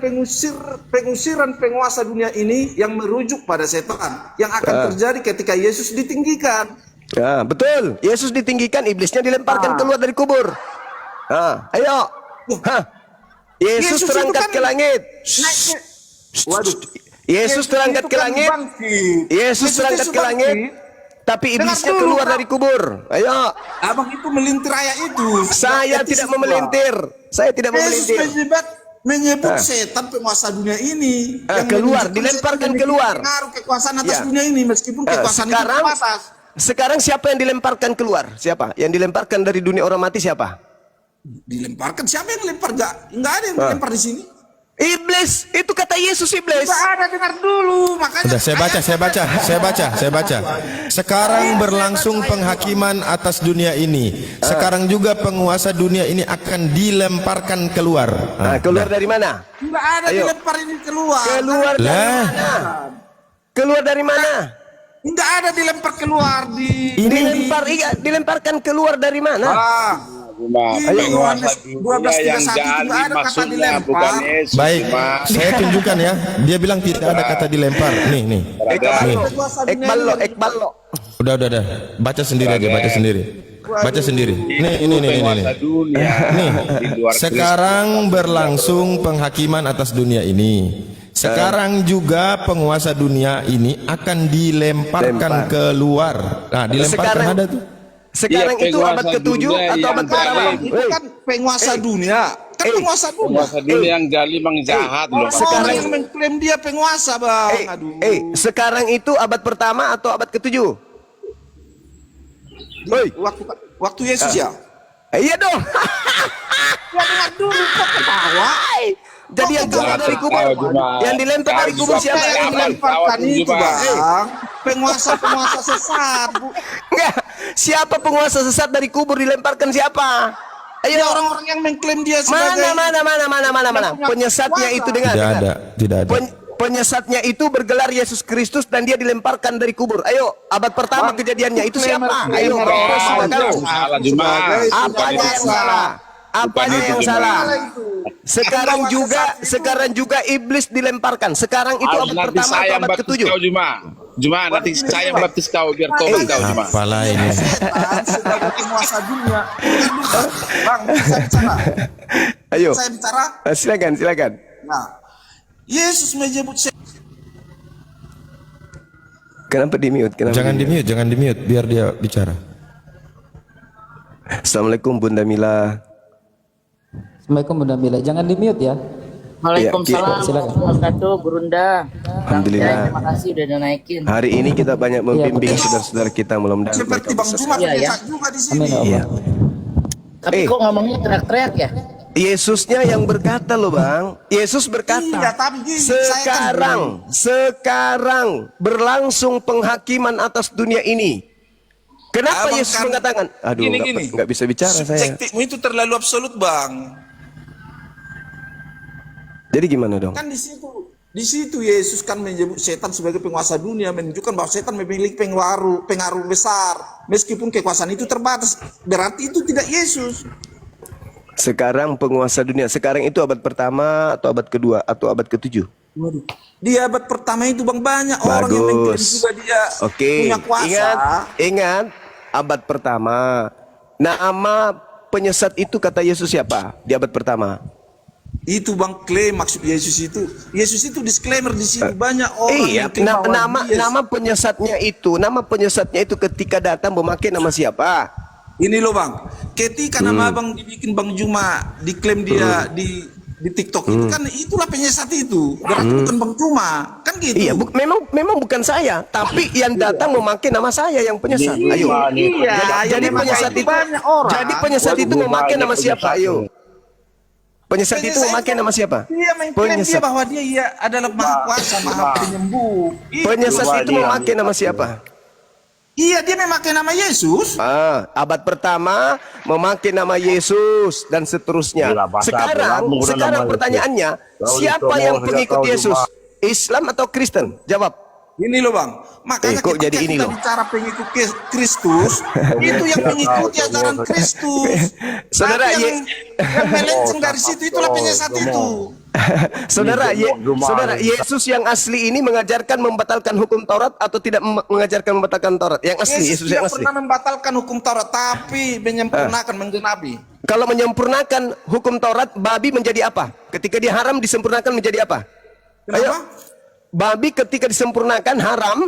pengusiran penguasa dunia ini yang merujuk pada setan yang akan terjadi ketika Yesus ditinggikan. Ya, betul. Yesus ditinggikan, iblisnya dilemparkan keluar dari kubur. Ayo. Yesus Yesus terangkat itu kan ke langit. naik ke- Waduh. Yesus terangkat itu ke kan langit. bangkit. Yesus terangkat itu ke langit. bangkit. Tapi Dengar iblisnya dulu, keluar Pak. dari kubur. Ayo. Abang itu melintir ayat itu. Saya tidak memelintir. Saya tidak Yesus memelintir. menyebut setan penguasa dunia ini yang keluar, menunjukkan dilemparkan setan keluar. pengaruh kekuasaan atas Ya. dunia ini meskipun kekuasaan itu terbatas. Sekarang siapa yang dilemparkan keluar? Siapa? Yang dilemparkan dari dunia orang mati siapa? Dilemparkan siapa yang lempar? Enggak ada yang lempar di sini. Iblis. Itu kata Yesus iblis. Enggak ada, dengar dulu. Makanya Udah, saya baca. Sekarang berlangsung penghakiman atas dunia ini. Sekarang juga penguasa dunia ini akan dilemparkan keluar. Keluar dari mana? enggak ada Ayo. dilempar ini keluar. Keluar dari Lah. mana? Keluar dari mana? Enggak ada dilempar keluar di Dilemparkan keluar dari mana? Juma. Ini Penguasa Yohanes dunia 12:31 yang itu jadi nggak ada kata maksudnya dilempar. bukan Yesus. Baik, Juma. saya tunjukkan ya. Dia bilang tidak ada kata dilempar. Nih. Ekbal lo. Udah. Baca sendiri aja, baca sendiri. Baca sendiri. Ini. Penguasa dunia Nih, di luar sekarang berlangsung penghakiman atas dunia ini. Sekarang juga penguasa dunia ini akan dilemparkan keluar. Nah, dilemparkan Sekarang- ada tuh. Sekarang Iya, itu abad penguasa ke-7 dunia atau yang abad ke-8? zalim. Itu kan penguasa dunia. Kan penguasa dunia. Penguasa dunia yang jalim, yang jahat loh. Orang Sekarang- yang mengklaim dia penguasa, Bang. Aduh. Sekarang itu abad pertama atau abad ke-7? Woi, Waktu Yesus ya. iya dong. Ya dengar dulu kok ketawa. Jadi yang keluar dari kubur, yang dilempar dari kubur siapa Yang yang bilang? dilemparkan itu, Juma. Bang. Penguasa-penguasa sesat, Bu. Enggak. Siapa penguasa sesat dari kubur dilemparkan siapa? Ayo Ya orang-orang yang mengklaim dia sebagai mana. Penyesatnya itu dengar. Tidak ada, tidak ada. Penyesatnya itu bergelar Yesus Kristus dan dia dilemparkan dari kubur. Ayo, abad pertama kejadiannya itu siapa? Ayo, coba kamu. Salah Juma. Apanya yang salah? Apanya yang salah? Sekarang juga iblis dilemparkan. Sekarang itu abad Nanti pertama saya atau yang abad baptis ke-7? kau Juma. Juma, nanti saya yang baptis kau biar tobat kau Juma. Apalah ini. setan sebagai penguasa dunia. Bang, bisa bicara. Ayo, Saya bicara. silakan. Nah, Yesus menyebut Kenapa di mute? Jangan di mute biar dia bicara. Assalamualaikum Bunda Mila. Assalamualaikum Bunda Mila. Jangan di mute ya. Waalaikumsalam Silakan. warahmatullahi wabarakatuh, Burunda. Alhamdulillah. Terima kasih udah dinaikin. Hari ini kita banyak membimbing saudara-saudara kita, mudah-mudahan seperti mereka Bang bisa. Juma Iya, ya. penyesak juga di sini. Amin ya Iya. Allah. Tapi kok ngomongnya teriak-teriak ya? Yesusnya yang berkata loh Bang. Yesus berkata, Iya, tapi gini, saya kan sekarang berlangsung penghakiman atas dunia ini. Kenapa Abang Yesus kan- mengatakan? Aduh, Gini. nggak bisa bicara saya. Subjektifmu itu terlalu absolut, Bang. Jadi gimana dong? Kan di situ Yesus kan menyebut setan sebagai penguasa dunia, menunjukkan bahwa setan memiliki pengaruh besar. Meskipun kekuasaan itu terbatas, berarti itu tidak Yesus. Sekarang penguasa dunia. Sekarang itu abad pertama atau abad kedua atau abad ke-7? Di abad pertama itu Bang banyak orang yang mengklaim juga dia punya kuasa. Ingat abad pertama. Nama penyesat itu kata Yesus siapa di abad pertama? Itu Bang klaim maksud Yesus itu disclaimer di situ banyak orang Iya, yang klaim bahwa dia- nama penyesatnya itu ketika datang memakai nama siapa? Ini loh Bang, ketika nama Bang dibikin Bang Juma diklaim dia di TikTok itu kan itulah penyesat itu, berarti bukan Bang Juma, kan gitu. Iya, memang bukan saya, tapi yang datang memakai nama saya yang penyesat. Ayo. Iya, Jadi yang penyesat memakai itu banyak orang. Jadi penyesat itu memakai nama siapa? Ayo. Penyesat itu memakai nama siapa? Dia mengklaim dia bahwa dia adalah maha kuasa, maha penyembuh. Penyesat itu memakai nama siapa? Iya, dia memakai nama Yesus. Abad pertama memakai nama Yesus dan seterusnya. Sekarang pertanyaannya, siapa yang pengikut Yesus? Islam atau Kristen? Jawab. Ini loh Bang, makanya kok ketika jadi ini kita loh? bicara pengikut Kristus, itu yang mengikuti ajaran Kristus. Saudara, Tapi yang melenceng dari situ itulah penyesat itu. Saudara, Yesus yang asli ini mengajarkan membatalkan hukum Taurat atau tidak mengajarkan membatalkan Taurat? Yang asli, Yesus yang tidak asli. pernah membatalkan hukum Taurat, tapi menyempurnakan, menggenapi. Kalau menyempurnakan hukum Taurat, babi menjadi apa? Ketika dia haram disempurnakan menjadi apa? Kenapa? Babi ketika disempurnakan haram,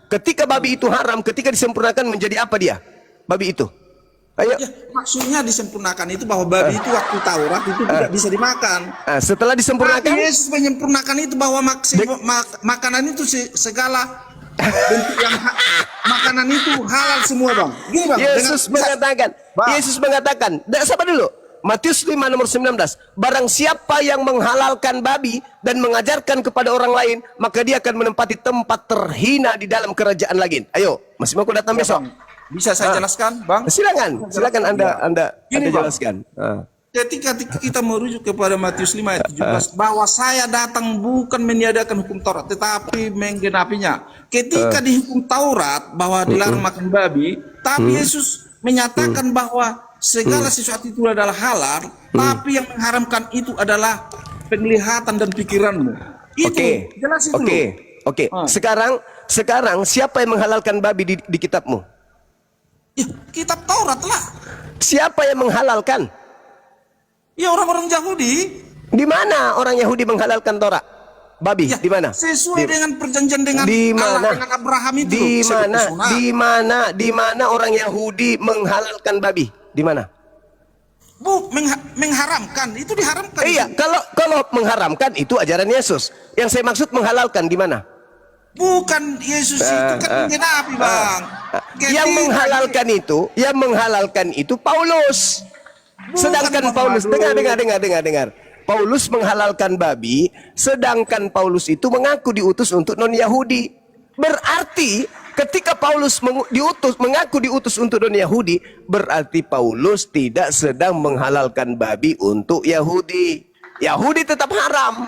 ketika babi itu haram, ketika disempurnakan menjadi apa dia? Babi itu. Ayo. Ya, maksudnya disempurnakan itu bahwa babi itu waktu Taurat itu tidak bisa dimakan. Setelah disempurnakan, Tapi Yesus menyempurnakan itu bahwa makanan itu segala bentuk yang makanan itu halal semua Bang. Gini Bang. Yesus mengatakan, sabar dulu. Matius 5 nomor 19. Barang siapa yang menghalalkan babi dan mengajarkan kepada orang lain, maka dia akan menempati tempat terhina di dalam kerajaan langit. Ayo, masih mau datang besok? Bisa saya jelaskan, Bang? Silakan Anda Gini, Bang. jelaskan. Ketika kita merujuk kepada Matius 5 ayat 17 bahwa saya datang bukan meniadakan hukum Taurat tetapi menggenapinya. Ketika di hukum Taurat bahwa dilarang makan babi, tapi Yesus menyatakan bahwa segala sesuatu itu adalah halal, tapi yang mengharamkan itu adalah penglihatan dan pikiranmu. Itu jelas itu. Oke. Sekarang siapa yang menghalalkan babi di kitabmu? Ya, kitab Taurat lah. Siapa yang menghalalkan? Ya orang-orang Yahudi. Di mana orang Yahudi menghalalkan Taurat? babi Ya, di mana? sesuai dengan perjanjian dengan Di Allah mana? dengan Abraham itu. Di loh. mana? Seperti sunat. Di mana orang Yahudi menghalalkan babi? Di mana? Mengharamkan, itu diharamkan. Iya, kalau mengharamkan itu ajaran Yesus. Yang saya maksud menghalalkan di mana? Bukan Yesus itu kan menggenapi, Bang. Yang menghalalkan itu Paulus. Sedangkan Bang Paulus, Madu. dengar. Paulus menghalalkan babi, sedangkan Paulus itu mengaku diutus untuk non-Yahudi. Berarti ketika Paulus mengaku diutus untuk non-Yahudi, berarti Paulus tidak sedang menghalalkan babi untuk Yahudi. Yahudi tetap haram.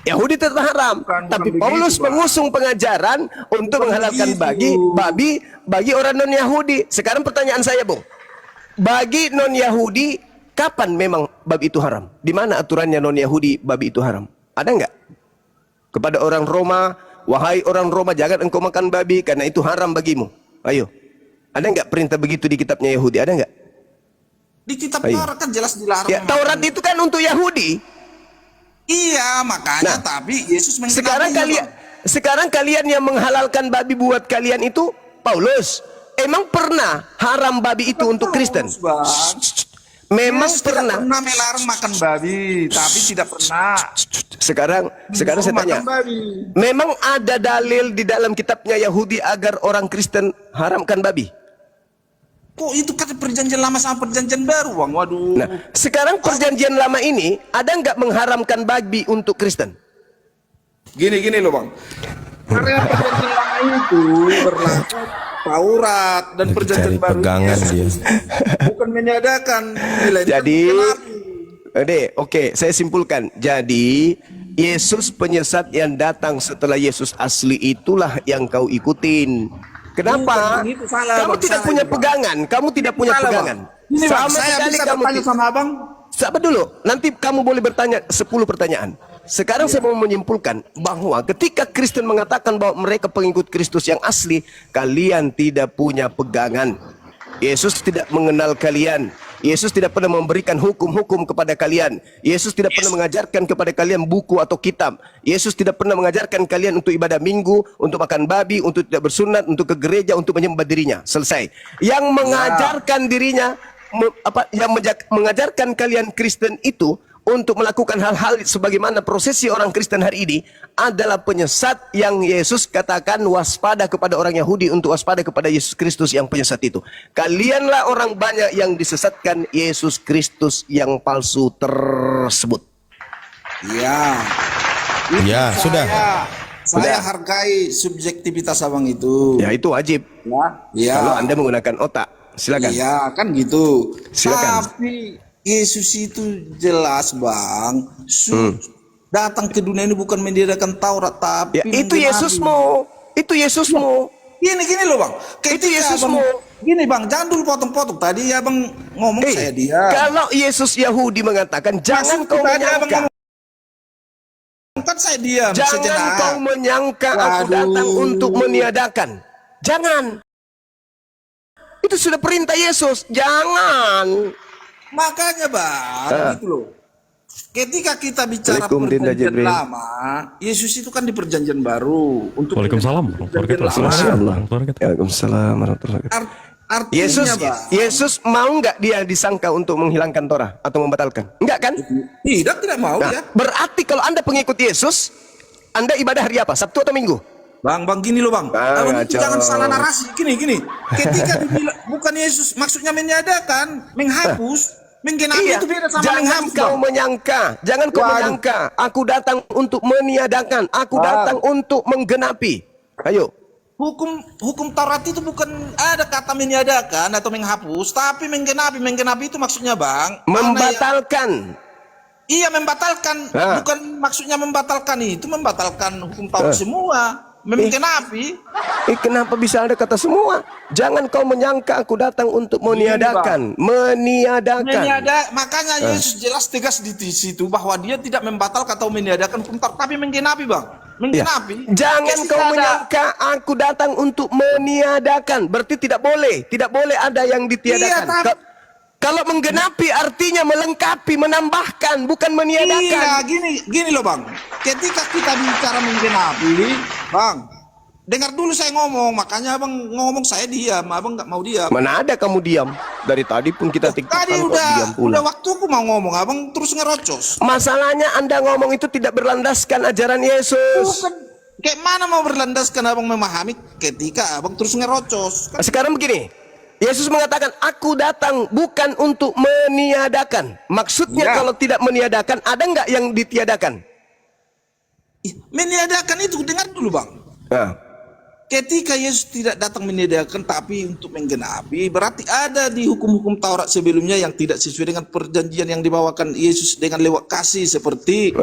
Yahudi tetap haram. Tapi begitu, Paulus Bang. mengusung pengajaran untuk menghalalkan begitu. bagi orang non-Yahudi. Sekarang pertanyaan saya, Bung. Bagi non-Yahudi, kapan memang babi itu haram? Di mana aturannya non-Yahudi babi itu haram? Ada enggak? Kepada orang Roma, wahai orang Roma, jangan engkau makan babi karena itu haram bagimu. Ayo. Ada enggak perintah begitu di kitabnya Yahudi? Ada enggak? Di kitab Ayo. Taurat kan jelas dilarang. Ya, Taurat itu kan untuk Yahudi. Iya, makanya Nah, tapi Yesus menggenapinya, Sekarang kalian yang menghalalkan babi buat kalian itu Paulus. Emang pernah haram babi itu untuk Kristen? Bang. Memang Yesus tidak pernah. pernah melarang makan babi, tapi tidak pernah. Sekarang saya tanya. Makan babi. Memang ada dalil di dalam kitabnya Yahudi agar orang Kristen haramkan babi? Kok itu kan perjanjian lama sama perjanjian baru, Bang? Waduh. Nah, sekarang perjanjian lama ini ada nggak mengharamkan babi untuk Kristen? Gini loh, Bang. Karena perjanjian lama itu berlaku Taurat dan perjanjian Cari baru pegangan dia. bukan meniadakan nilai. Jadi, oke, saya simpulkan. Jadi, Yesus penyesat yang datang setelah Yesus asli itulah yang kau ikutin. Kenapa? Bukan, itu salah, Kamu Bang, tidak salah punya itu, Bang. pegangan. Kamu tidak punya Salah, Bang. pegangan. Ini, Bang, Sama saya sekali bisa kamu bertanya sama Abang. Sabar dulu, nanti kamu boleh bertanya 10 pertanyaan. Sekarang saya mau menyimpulkan bahwa ketika Kristen mengatakan bahwa mereka pengikut Kristus yang asli, kalian tidak punya pegangan. Yesus tidak mengenal kalian. Yesus tidak pernah memberikan hukum-hukum kepada kalian. Yesus tidak pernah mengajarkan kepada kalian buku atau kitab. Yesus tidak pernah mengajarkan kalian untuk ibadah minggu, untuk makan babi, untuk tidak bersunat, untuk ke gereja, untuk menyembah dirinya. Selesai. Yang mengajarkan dirinya, mengajarkan kalian Kristen itu untuk melakukan hal-hal sebagaimana prosesi orang Kristen hari ini adalah penyesat yang Yesus katakan waspada kepada orang Yahudi untuk waspada kepada Yesus Kristus yang penyesat itu. Kalianlah orang banyak yang disesatkan Yesus Kristus yang palsu tersebut. Ya. Ya, sudah. Saya hargai subjektivitas Abang itu. Ya, itu wajib. Ya. Kalau Anda menggunakan otak, silakan. Iya, kan gitu. Silakan. Tapi Yesus itu jelas, Bang. Datang ke dunia ini bukan meniadakan Taurat, tapi Ya, itu Yesusmu. Itu Yesusmu. Gini loh, Bang. Itu Yesusmu. Gini, Bang, jangan dulu potong-potong. Tadi ya Bang ngomong saya dia. Kalau Yesus Yahudi mengatakan jangan kau tadi Abang menyangka, ngomong, kan saya diam jangan sejenak. kau menyangka aku Waduh. datang untuk meniadakan. Jangan. Itu sudah perintah Yesus. Jangan. Makanya, Bang, gitu loh. Ketika kita bicara Waalaikumsalam, Dinda perjanjian Jibril. lama, Yesus itu kan di perjanjian baru. Untuk Waalaikumsalam warahmatullahi wabarakatuh. Waalaikumsalam warahmatullahi wabarakatuh. Artinya, Bang, Yesus mau nggak dia disangka untuk menghilangkan Torah atau membatalkan? Enggak kan? tidak mau Nah, ya. berarti kalau Anda pengikut Yesus, Anda ibadah hari apa? Sabtu atau Minggu? Bang, gini loh, Bang. Abang itu ngaco. jangan salah narasi. Gini. Ketika dibilang bukan Yesus, maksudnya meniadakan, menghapus, menggenapi itu beda sama jangan menghapus, kau Bang. menyangka, jangan kau Waduh. menyangka, aku datang untuk meniadakan, aku datang untuk menggenapi. Ayo. Hukum Taurat itu bukan ada kata meniadakan atau menghapus, tapi menggenapi. Menggenapi itu maksudnya, Bang, Membatalkan. iya, membatalkan. Bukan maksudnya membatalkan itu, membatalkan hukum Taurat semua. Menggenapi. Kenapa bisa ada kata semua? Jangan kau menyangka aku datang untuk meniadakan. Meniadakan. Makanya Yesus jelas tegas di situ bahwa dia tidak membatalkan atau meniadakan hukum Taurat, tapi menggenapi, Bang. Menggenapi. Jangan kau menyangka aku datang untuk meniadakan. Berarti tidak boleh ada yang ditiadakan. Kalau menggenapi artinya melengkapi, menambahkan, bukan meniadakan. Iya, gini loh Bang. Ketika kita bicara menggenapi, Bang, dengar dulu saya ngomong, makanya Abang ngomong saya diam, Abang nggak mau diam. Mana ada kamu diam? Dari tadi pun kita tiktokan Tadi kok diam pula. udah waktuku mau ngomong, Abang terus ngerocos. Masalahnya Anda ngomong itu tidak berlandaskan ajaran Yesus. Bukan, kayak mana mau berlandaskan Abang memahami ketika Abang terus ngerocos? Kan Sekarang begini, Yesus mengatakan, aku datang bukan untuk meniadakan. Maksudnya Ya. kalau tidak meniadakan, ada nggak yang ditiadakan? meniadakan itu, dengar dulu Bang. Nah, Ketika Yesus tidak datang meniadakan tapi untuk menggenapi, berarti ada di hukum-hukum Taurat sebelumnya yang tidak sesuai dengan perjanjian yang dibawakan Yesus dengan lewat kasih seperti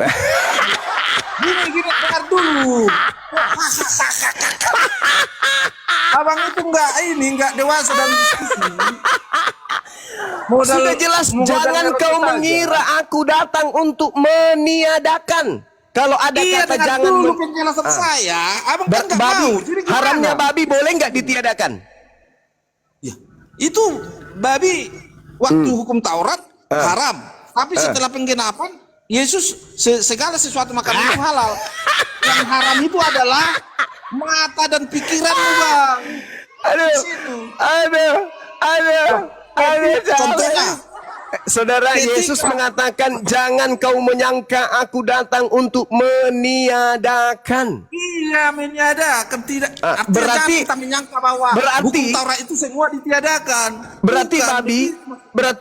gini dengar dulu. Abang itu enggak dewasa dalam diskusi. sudah jelas, jangan kau mengira aku datang untuk meniadakan. Kalau ada kata dengar jangan dulu penjelasan saya. Abang kan enggak babi, mau. Jadi gimana? haramnya babi boleh nggak ditiadakan? Ya, itu babi waktu hukum Taurat haram. Tapi setelah penggenapan Yesus segala sesuatu makanan itu halal. Yang haram itu adalah mata dan pikiranmu Bang. Aduh, Contohnya, Saudara, Yesus mengatakan jangan kau menyangka aku datang untuk meniadakan. iya meniadakan tidak. Artinya berarti- jangan kita menyangka bahwa berarti- hukum Taurat itu semua ditiadakan. Berarti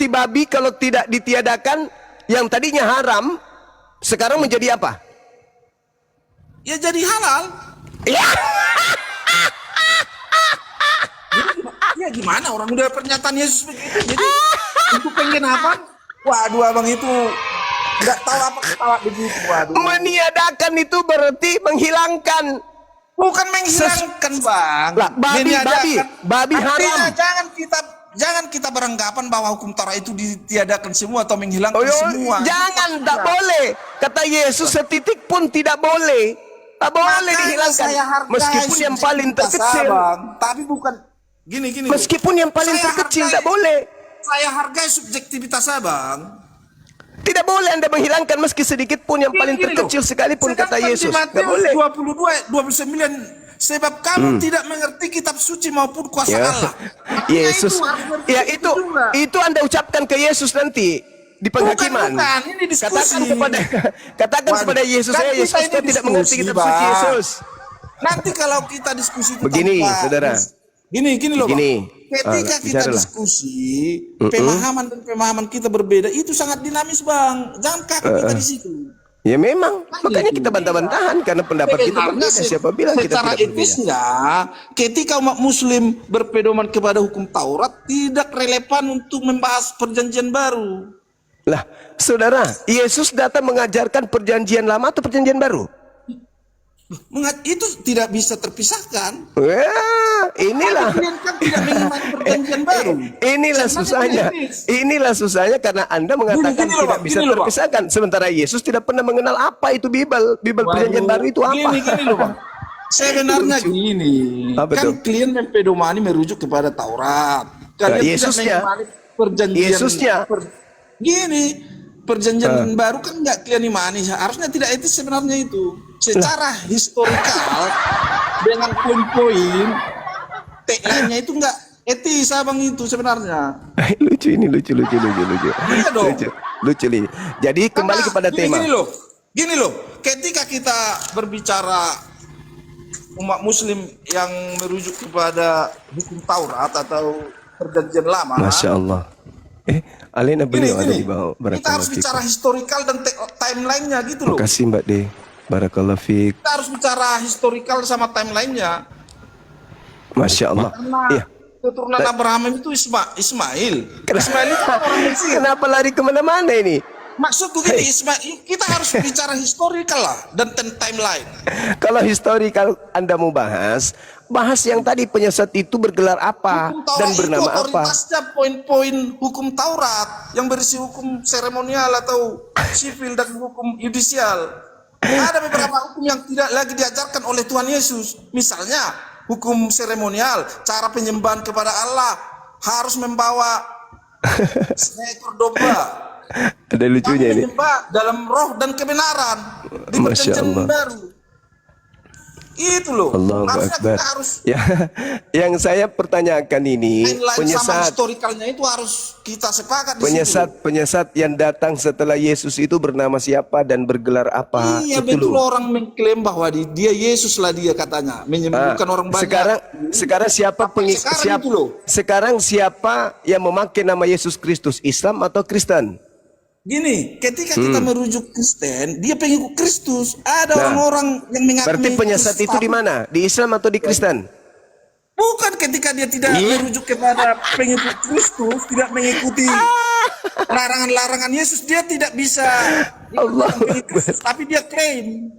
Bukan. babi kalau tidak ditiadakan yang tadinya haram sekarang menjadi apa? Ya jadi halal. Ya. Ya gimana orang udah pernyataan Yesus begitu. Jadi untuk penggenapan, waduh abang itu nggak tahu apa ketawa begitu. Waduh. Meniadakan itu berarti menghilangkan. Bukan menghilangkan bang. Lah, babi Artinya haram. jangan kita beranggapan bahwa hukum Taurat itu ditiadakan semua atau menghilangkan Oh, semua. jangan, tak boleh. Kata Yesus setitik pun tidak boleh. Tak boleh Makanya dihilangkan. saya hargai Meskipun yang paling subjektivitas terkecil. Bang. Tapi bukan gini. Meskipun yang paling Saya terkecil hargai- tak boleh. Saya hargai subjektivitas abang. Tidak boleh Anda menghilangkan meski sedikit pun yang paling Gini terkecil loh. sekalipun kata Sedangkan Yesus. di Matius Tidak boleh. 22, 29 sebab kamu tidak mengerti kitab suci maupun kuasa Ya. Allah. Artinya Yesus. itu harus mengerti Ya itu Anda ucapkan ke Yesus nanti di penghakiman. Bukan, ini diskusi. Katakan Waduh. kepada Yesus, Kan saya kita Yesus ini kau tidak mengerti diskusi, kitab Bang. suci Yesus. Nanti kalau kita diskusi itu Begini, tanpa- saudara. Gini loh Bang. Begini. Ketika kita Bicaralah. diskusi, pemahaman kita berbeda, itu sangat dinamis Bang. Jangan kaku kita di situ. Ya memang, makanya kita bantah-bantahan karena pendapat kita berbeda. Siapa bilang kita secara tidak berbeda? etisnya, ketika umat Muslim berpedoman kepada hukum Taurat, tidak relevan untuk membahas perjanjian baru. Lah, saudara, Yesus datang mengajarkan perjanjian lama atau perjanjian baru? Itu tidak bisa terpisahkan. Wah, inilah. Kalian kan tidak mengimani perjanjian baru. Inilah Sebenarnya susahnya. etis. Inilah susahnya karena Anda mengatakan Gini loh, tidak Bang, bisa gini loh, Bang. terpisahkan. Sementara Yesus tidak pernah mengenal apa itu Bible. Bible perjanjian baru itu apa? Gini loh Bang. Sebenarnya gini, Apa kan tuh? kalian mempedomani merujuk kepada Taurat. Kalian tidak Yesusnya. mengimani perjanjian. Yesusnya. Gini, perjanjian baru kan nggak kalian imani. Harusnya tidak etis sebenarnya itu. Secara historikal dengan poin-poin tagline-nya itu nggak etis abang itu sebenarnya. lucu ini lucu. Iya dong. Lucu ini. Jadi kembali Karena kepada tema. Gini loh, ketika kita berbicara umat Muslim yang merujuk kepada hukum Taurat atau perjanjian lama, Masya Allah. Alena beliau ada di bawah. kita harus bicara historikal dan timelinenya gitu loh. Makasih Mbak De. Barakallahu fiik. Kita harus bicara historikal sama timelinenya. Masya Allah. Karena Iya. keturunan Abraham itu Ismail. Ismail itu orang Mesir. Kenapa lari kemana-mana ini? Maksudku gini, Ismail, kita harus bicara historikal lah dan timeline. Kalau historikal Anda mau bahas yang tadi penyesat itu bergelar apa Hukum Taurat dan bernama itu apa. otoritasnya poin-poin hukum Taurat yang berisi hukum seremonial atau sivil dan hukum yudisial. Ada beberapa hukum yang tidak lagi diajarkan oleh Tuhan Yesus. Misalnya hukum seremonial, cara penyembahan kepada Allah harus membawa seekor domba. Ada lucunya Kami ini. menyembah dalam roh dan kebenaran di Masya perjanjian Allah. baru. Itu loh. Allahu Harusnya Akbar. kita harus Ya, yang saya pertanyakan ini lain sama penyesat historikalnya itu harus kita sepakat di situ. penyesat yang datang setelah Yesus itu bernama siapa dan bergelar apa? Iya Itu betul, loh. orang mengklaim bahwa dia Yesus lah dia katanya menyembuhkan orang banyak. Sekarang siapa Sekarang itu loh. sekarang siapa yang memakai nama Yesus Kristus? Islam atau Kristen? Gini, ketika kita merujuk Kristen, dia pengikut Kristus. Ada Nah, orang yang mengaku Berarti penyesat Kristus, itu di tapi mana? Di Islam atau di Kristen? bukan ketika dia tidak merujuk kepada pengikut Kristus, tidak mengikuti larangan-larangan Yesus, dia tidak bisa Allahu pengikut Kristus, tapi dia klaim.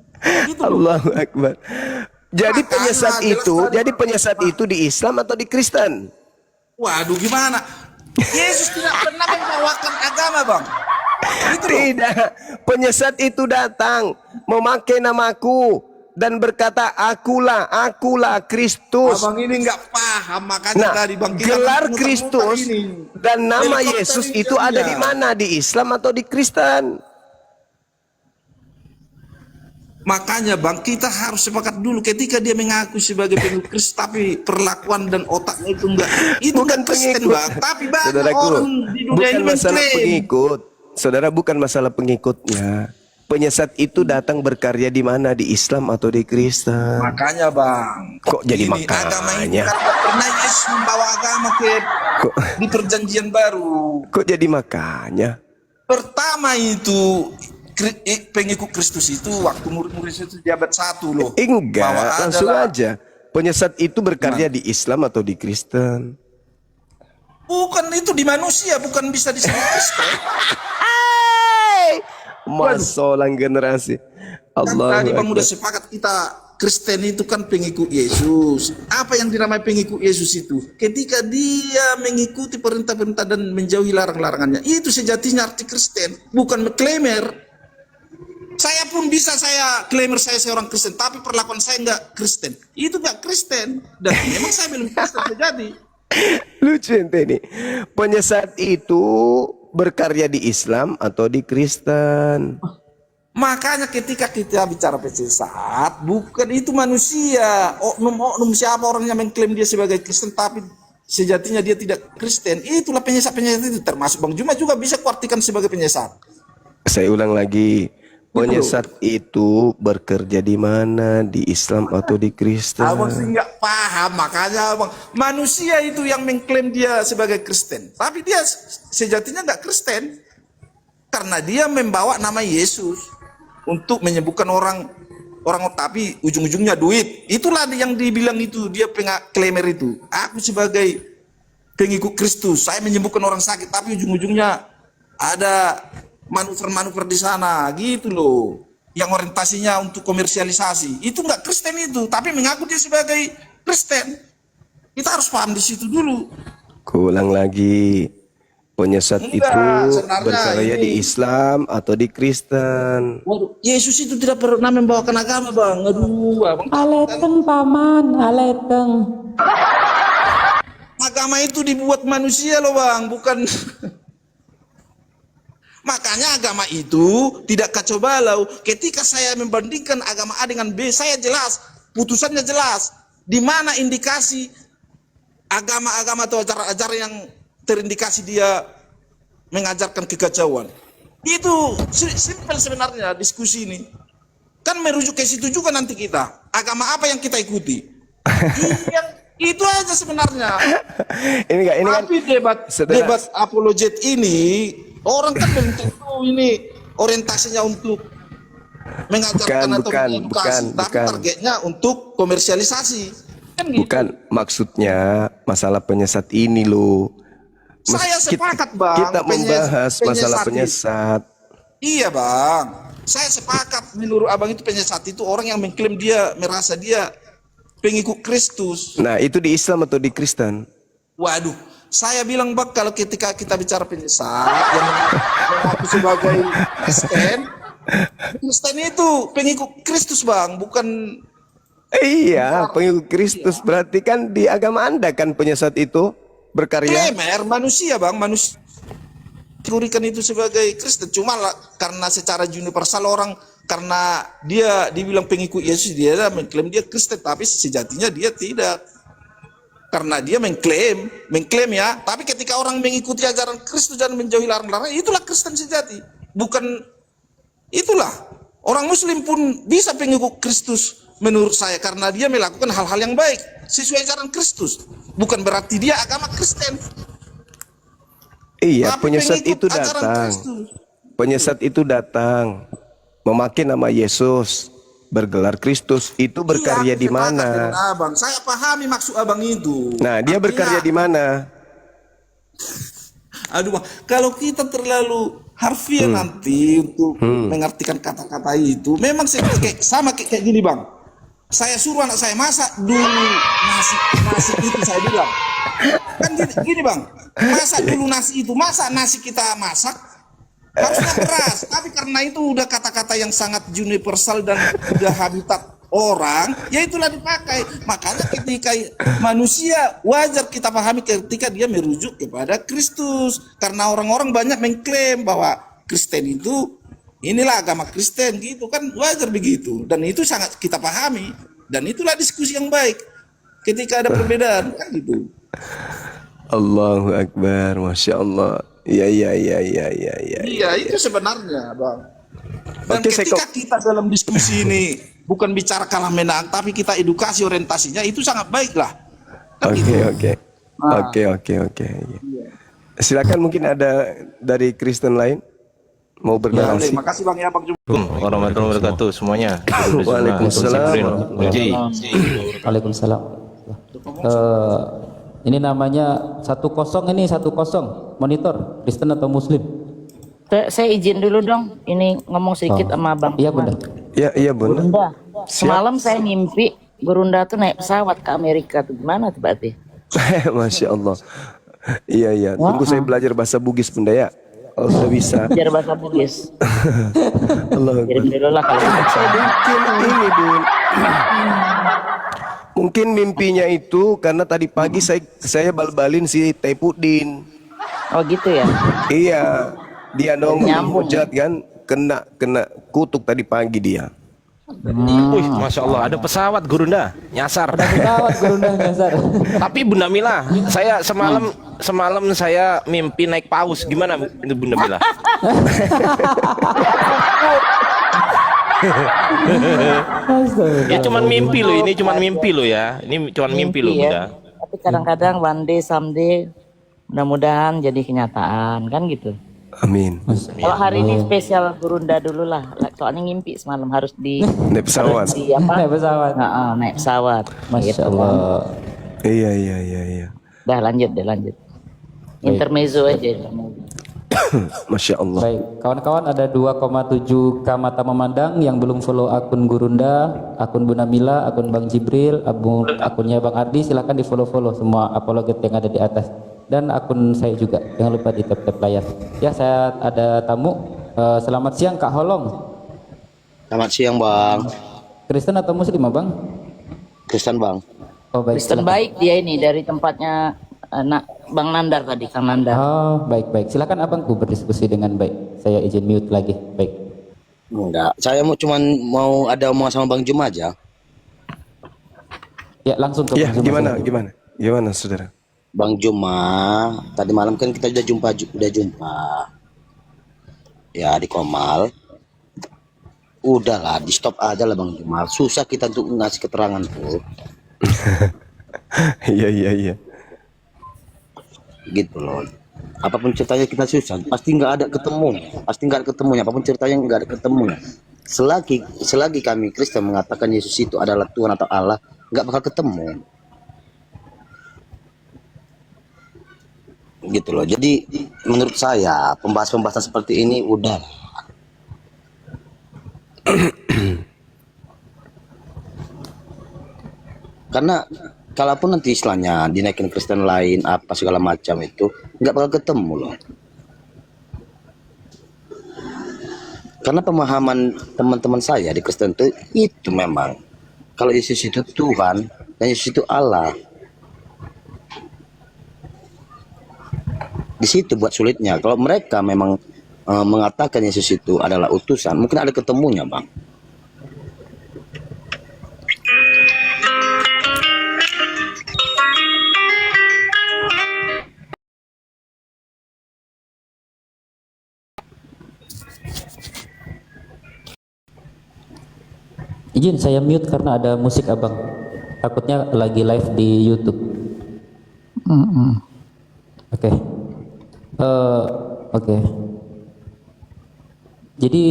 Gitu loh. Allahu Akbar. Jadi Makanya penyesat jelas penyesat itu di Islam atau di Kristen? Waduh, gimana? Yesus tidak pernah membawakan agama, Bang. Gitu loh. Tidak. Penyesat itu datang memakai namaku dan berkata, akulah Kristus. Abang ini nggak paham, makanya Nah, tadi Bang kita gelar muter-muter Kristus ini. dan nama Helikopter Yesus ini itu ada dia. di mana? Di Islam atau di Kristen? Makanya Bang, kita harus sepakat dulu ketika dia mengaku sebagai pengikut Kristus, tapi perlakuan dan otaknya itu enggak. Itu Bukan bukan Kristen, pengikut. Bang. Tapi banyak Saudaraku, orang di dunia bukan ini masalah mengklaim. pengikut. Saudara, bukan masalah pengikutnya. Penyesat itu datang berkarya di mana? Di Islam atau di Kristen? Makanya Bang, Kok jadi ini agama ini makanya? kan nggak pernah Yesus membawa agama ke Kok, di perjanjian baru. kok jadi makanya? Pertama itu pengikut Kristus itu waktu murid-murid itu jabat satu loh. Enggak, Bahwa langsung adalah- aja. Penyesat itu berkarya di Islam atau di Kristen? Bukan, itu di manusia, bukan bisa disebut Kristen. Masolang generasi. Kan Allah. tadi Bang udah sepakat kita Kristen itu kan pengikut Yesus. Apa yang dinamai pengikut Yesus itu? Ketika dia mengikuti perintah-perintah dan menjauhi larang-larangannya, itu sejatinya arti Kristen, bukan klaimer. Saya pun bisa saya klaim saya seorang Kristen, tapi perlakuan saya enggak Kristen. Itu enggak Kristen, dan memang saya belum Kristen sejati. Lucu ente ini. Penyesat itu berkarya di Islam atau di Kristen? Makanya ketika kita bicara penyesat, bukan itu manusia. Oknum siapa orang yang mengklaim dia sebagai Kristen, tapi sejatinya dia tidak Kristen. Itulah penyesat-penyesat itu, termasuk Bang Juma juga bisa kuartikan sebagai penyesat. Saya ulang lagi. Penyesat itu bekerja di mana? Di Islam atau di Kristen? Abang sih nggak paham, makanya Abang, manusia itu yang mengklaim dia sebagai Kristen, tapi dia sejatinya nggak Kristen karena dia membawa nama Yesus untuk menyembuhkan orang, tapi ujung-ujungnya duit. Itulah yang dibilang itu dia pengaklamer itu. Aku sebagai pengikut Kristus, saya menyembuhkan orang sakit, tapi ujung-ujungnya ada manuver-manuver di sana, gitu loh. Yang orientasinya untuk komersialisasi. Itu enggak Kristen itu, tapi mengaku dia sebagai Kristen. Kita harus paham di situ dulu. Kuulang lagi. Penyesat Enggak, itu sebenarnya berkarya ini- di Islam atau di Kristen? Waduh, Yesus itu tidak pernah membawakan agama, Bang. Aduh, Abang. Aleteng paman, aleteng. Agama itu dibuat manusia loh, Bang, bukan. Makanya agama itu tidak kacau balau. Ketika saya membandingkan agama A dengan B, saya jelas, putusannya jelas. Di mana indikasi agama-agama atau ajaran-ajaran yang terindikasi dia mengajarkan kekacauan. Itu simpel sebenarnya diskusi ini. Kan merujuk ke situ juga nanti kita. Agama apa yang kita ikuti? Yang itu aja sebenarnya. Ini kan Tapi debat apologet ini orang kan belum tentu ini orientasinya untuk mengajarkan atau mengedukasi, tapi targetnya untuk komersialisasi. Kan gitu. bukan maksudnya masalah penyesat ini loh. Saya sepakat, Bang. Kita membahas masalah penyesat. Iya, Bang. Saya sepakat menurut Abang itu penyesat itu orang yang mengklaim dia merasa dia pengikut Kristus. Nah, itu di Islam atau di Kristen? Waduh, saya bilang Bang, kalau ketika kita bicara penyesat yang mengaku sebagai Kristen itu pengikut Kristus, Bang, bukan. Iya, pengikut Kristus. Berarti kan di agama Anda kan penyesat itu berkarya? Klemer manusia, Bang, manusia. mengkategorikan itu sebagai Kristen. Cuma karena secara universal orang, karena dia dibilang pengikut Yesus, dia mengklaim dia Kristen, tapi sejatinya dia tidak. Karena dia mengklaim ya, tapi ketika orang mengikuti ajaran Kristus dan menjauhi larang-larang, itulah Kristen sejati. Bukan itulah. Orang Muslim pun bisa pengikut Kristus menurut saya, karena dia melakukan hal-hal yang baik sesuai ajaran Kristus. Bukan berarti dia agama Kristen. Iya, Tapi penyesat pengikut itu ajaran datang. Kristus. Penyesat itu datang memakai nama Yesus, bergelar Kristus. Itu berkarya Iya, di aku sepakat mana? dengan abang. Saya pahami maksud abang itu. Nah, dia Artinya, berkarya di mana? aduh, Bang, kalau kita terlalu harfiah nanti untuk mengartikan kata-kata itu, memang sama kayak gini, Bang. Saya suruh anak saya masak dulu nasi itu, saya bilang. Kan gini, Bang. Masak dulu nasi itu. Masa nasi kita masak harusnya beras, tapi karena itu udah kata-kata yang sangat universal dan udah habitat orang, ya itulah dipakai. Makanya ketika manusia wajar kita pahami ketika dia merujuk kepada Kristus, karena orang-orang banyak mengklaim bahwa Kristen itu inilah agama Kristen gitu kan, wajar begitu, dan itu sangat kita pahami, dan itulah diskusi yang baik ketika ada perbedaan kan gitu. Allahu Akbar, Masya Allah. Iya. Iya, itu sebenarnya, Bang. Dan Oke, ketika kita dalam diskusi ini bukan bicara kalah menang, tapi kita edukasi orientasinya, itu sangat baik lah. Kan gitu. Oke. Silakan, mungkin ada dari Kristen lain mau Ya, bernarasi. terima kasih Bang ya, Bang. Warahmatullahi wabarakatuh semuanya. Waalaikumsalam. Waalaikumsalam. Ini namanya 10, ini 10 monitor Kristen atau Muslim? Saya izin dulu dong. Ini ngomong sedikit sama Bang. Iya Bunda. Iya Bunda. Gurunda. Semalam saya ngimpi Gurunda tuh naik pesawat ke Amerika tuh, gimana tuh berarti? Masya Allah. Iya. Tunggu saya belajar bahasa Bugis, Bunda ya. Kalau sudah bisa. Biar bahasa Bugis. Allah Akbar. Kirim dulu lah kalau bisa. Mungkin ini, Bun. Mungkin mimpinya itu karena tadi pagi saya bal-balin si Taipudin. Oh gitu ya. Iya, dia dong Nyambung. hujat kan, kena kutuk tadi pagi dia. Wih, Masya Allah, ada pesawat Gurunda nyasar. Pesawat Gurunda nyasar. Tapi Bunda Mila, saya semalam saya mimpi naik paus. Gimana itu Bunda Mila? Ya cuman mimpi loh, ini cuman mimpi loh ya. Ini cuman mimpi loh Bunda. Ya. Tapi kadang-kadang one day someday mudah-mudahan jadi kenyataan kan gitu. Amin. Kalau hari ini spesial Gurunda dulu lah. Soalnya ngimpi semalam harus di Naik pesawat. di apa? Naik pesawat. Naik pesawat. Masya Gitu kan. Allah. Iya. Dah lanjut. Intermezzo aja. Masya Allah. Baik, kawan-kawan ada 2,7k mata memandang yang belum follow akun Gurunda, akun Bunda Mila, akun Bang Jibril, akunnya Bang Ardi, silahkan di follow semua apologet yang ada di atas. Dan akun saya juga, jangan lupa di tap layar. Ya, saya ada tamu. Selamat siang Kak Holong. Selamat siang Bang. Kristen atau Muslim Bang? Kristen Bang. Oh baik. Kristen silakan. baik dia ini dari tempatnya Bang Nandar tadi, Kang Nandar. Oh baik. Silakan abangku berdiskusi dengan baik. Saya izin mute lagi. Baik. Enggak, saya mau ada omongan sama Bang Juma aja. Ya langsung ke Ya, Bang Juma. gimana saudara? Bang Juma, tadi malam kan kita udah jumpa. Ya di Komal. Udahlah, di stop aja lah Bang Juma. Susah kita untuk ngasih keterangan tuh. Iya. Gitu loh. Apapun ceritanya kita susah, pasti nggak ada ketemunya. Apapun ceritanya nggak ada ketemunya. Selagi kami Kristen mengatakan Yesus itu adalah Tuhan atau Allah, nggak bakal ketemu. Gitu loh. Jadi menurut saya pembahasan seperti ini udah. Karena kalaupun nanti istilahnya dinaikin Kristen lain apa segala macam itu nggak bakal ketemu loh. Karena pemahaman teman-teman saya di Kristen itu memang kalau Yesus itu Tuhan dan Yesus itu Allah. Di situ buat sulitnya. Kalau mereka memang mengatakan Yesus itu adalah utusan, mungkin ada ketemunya, Bang. Izin saya mute karena ada musik abang. Takutnya lagi live di YouTube. Oke. Oke. Jadi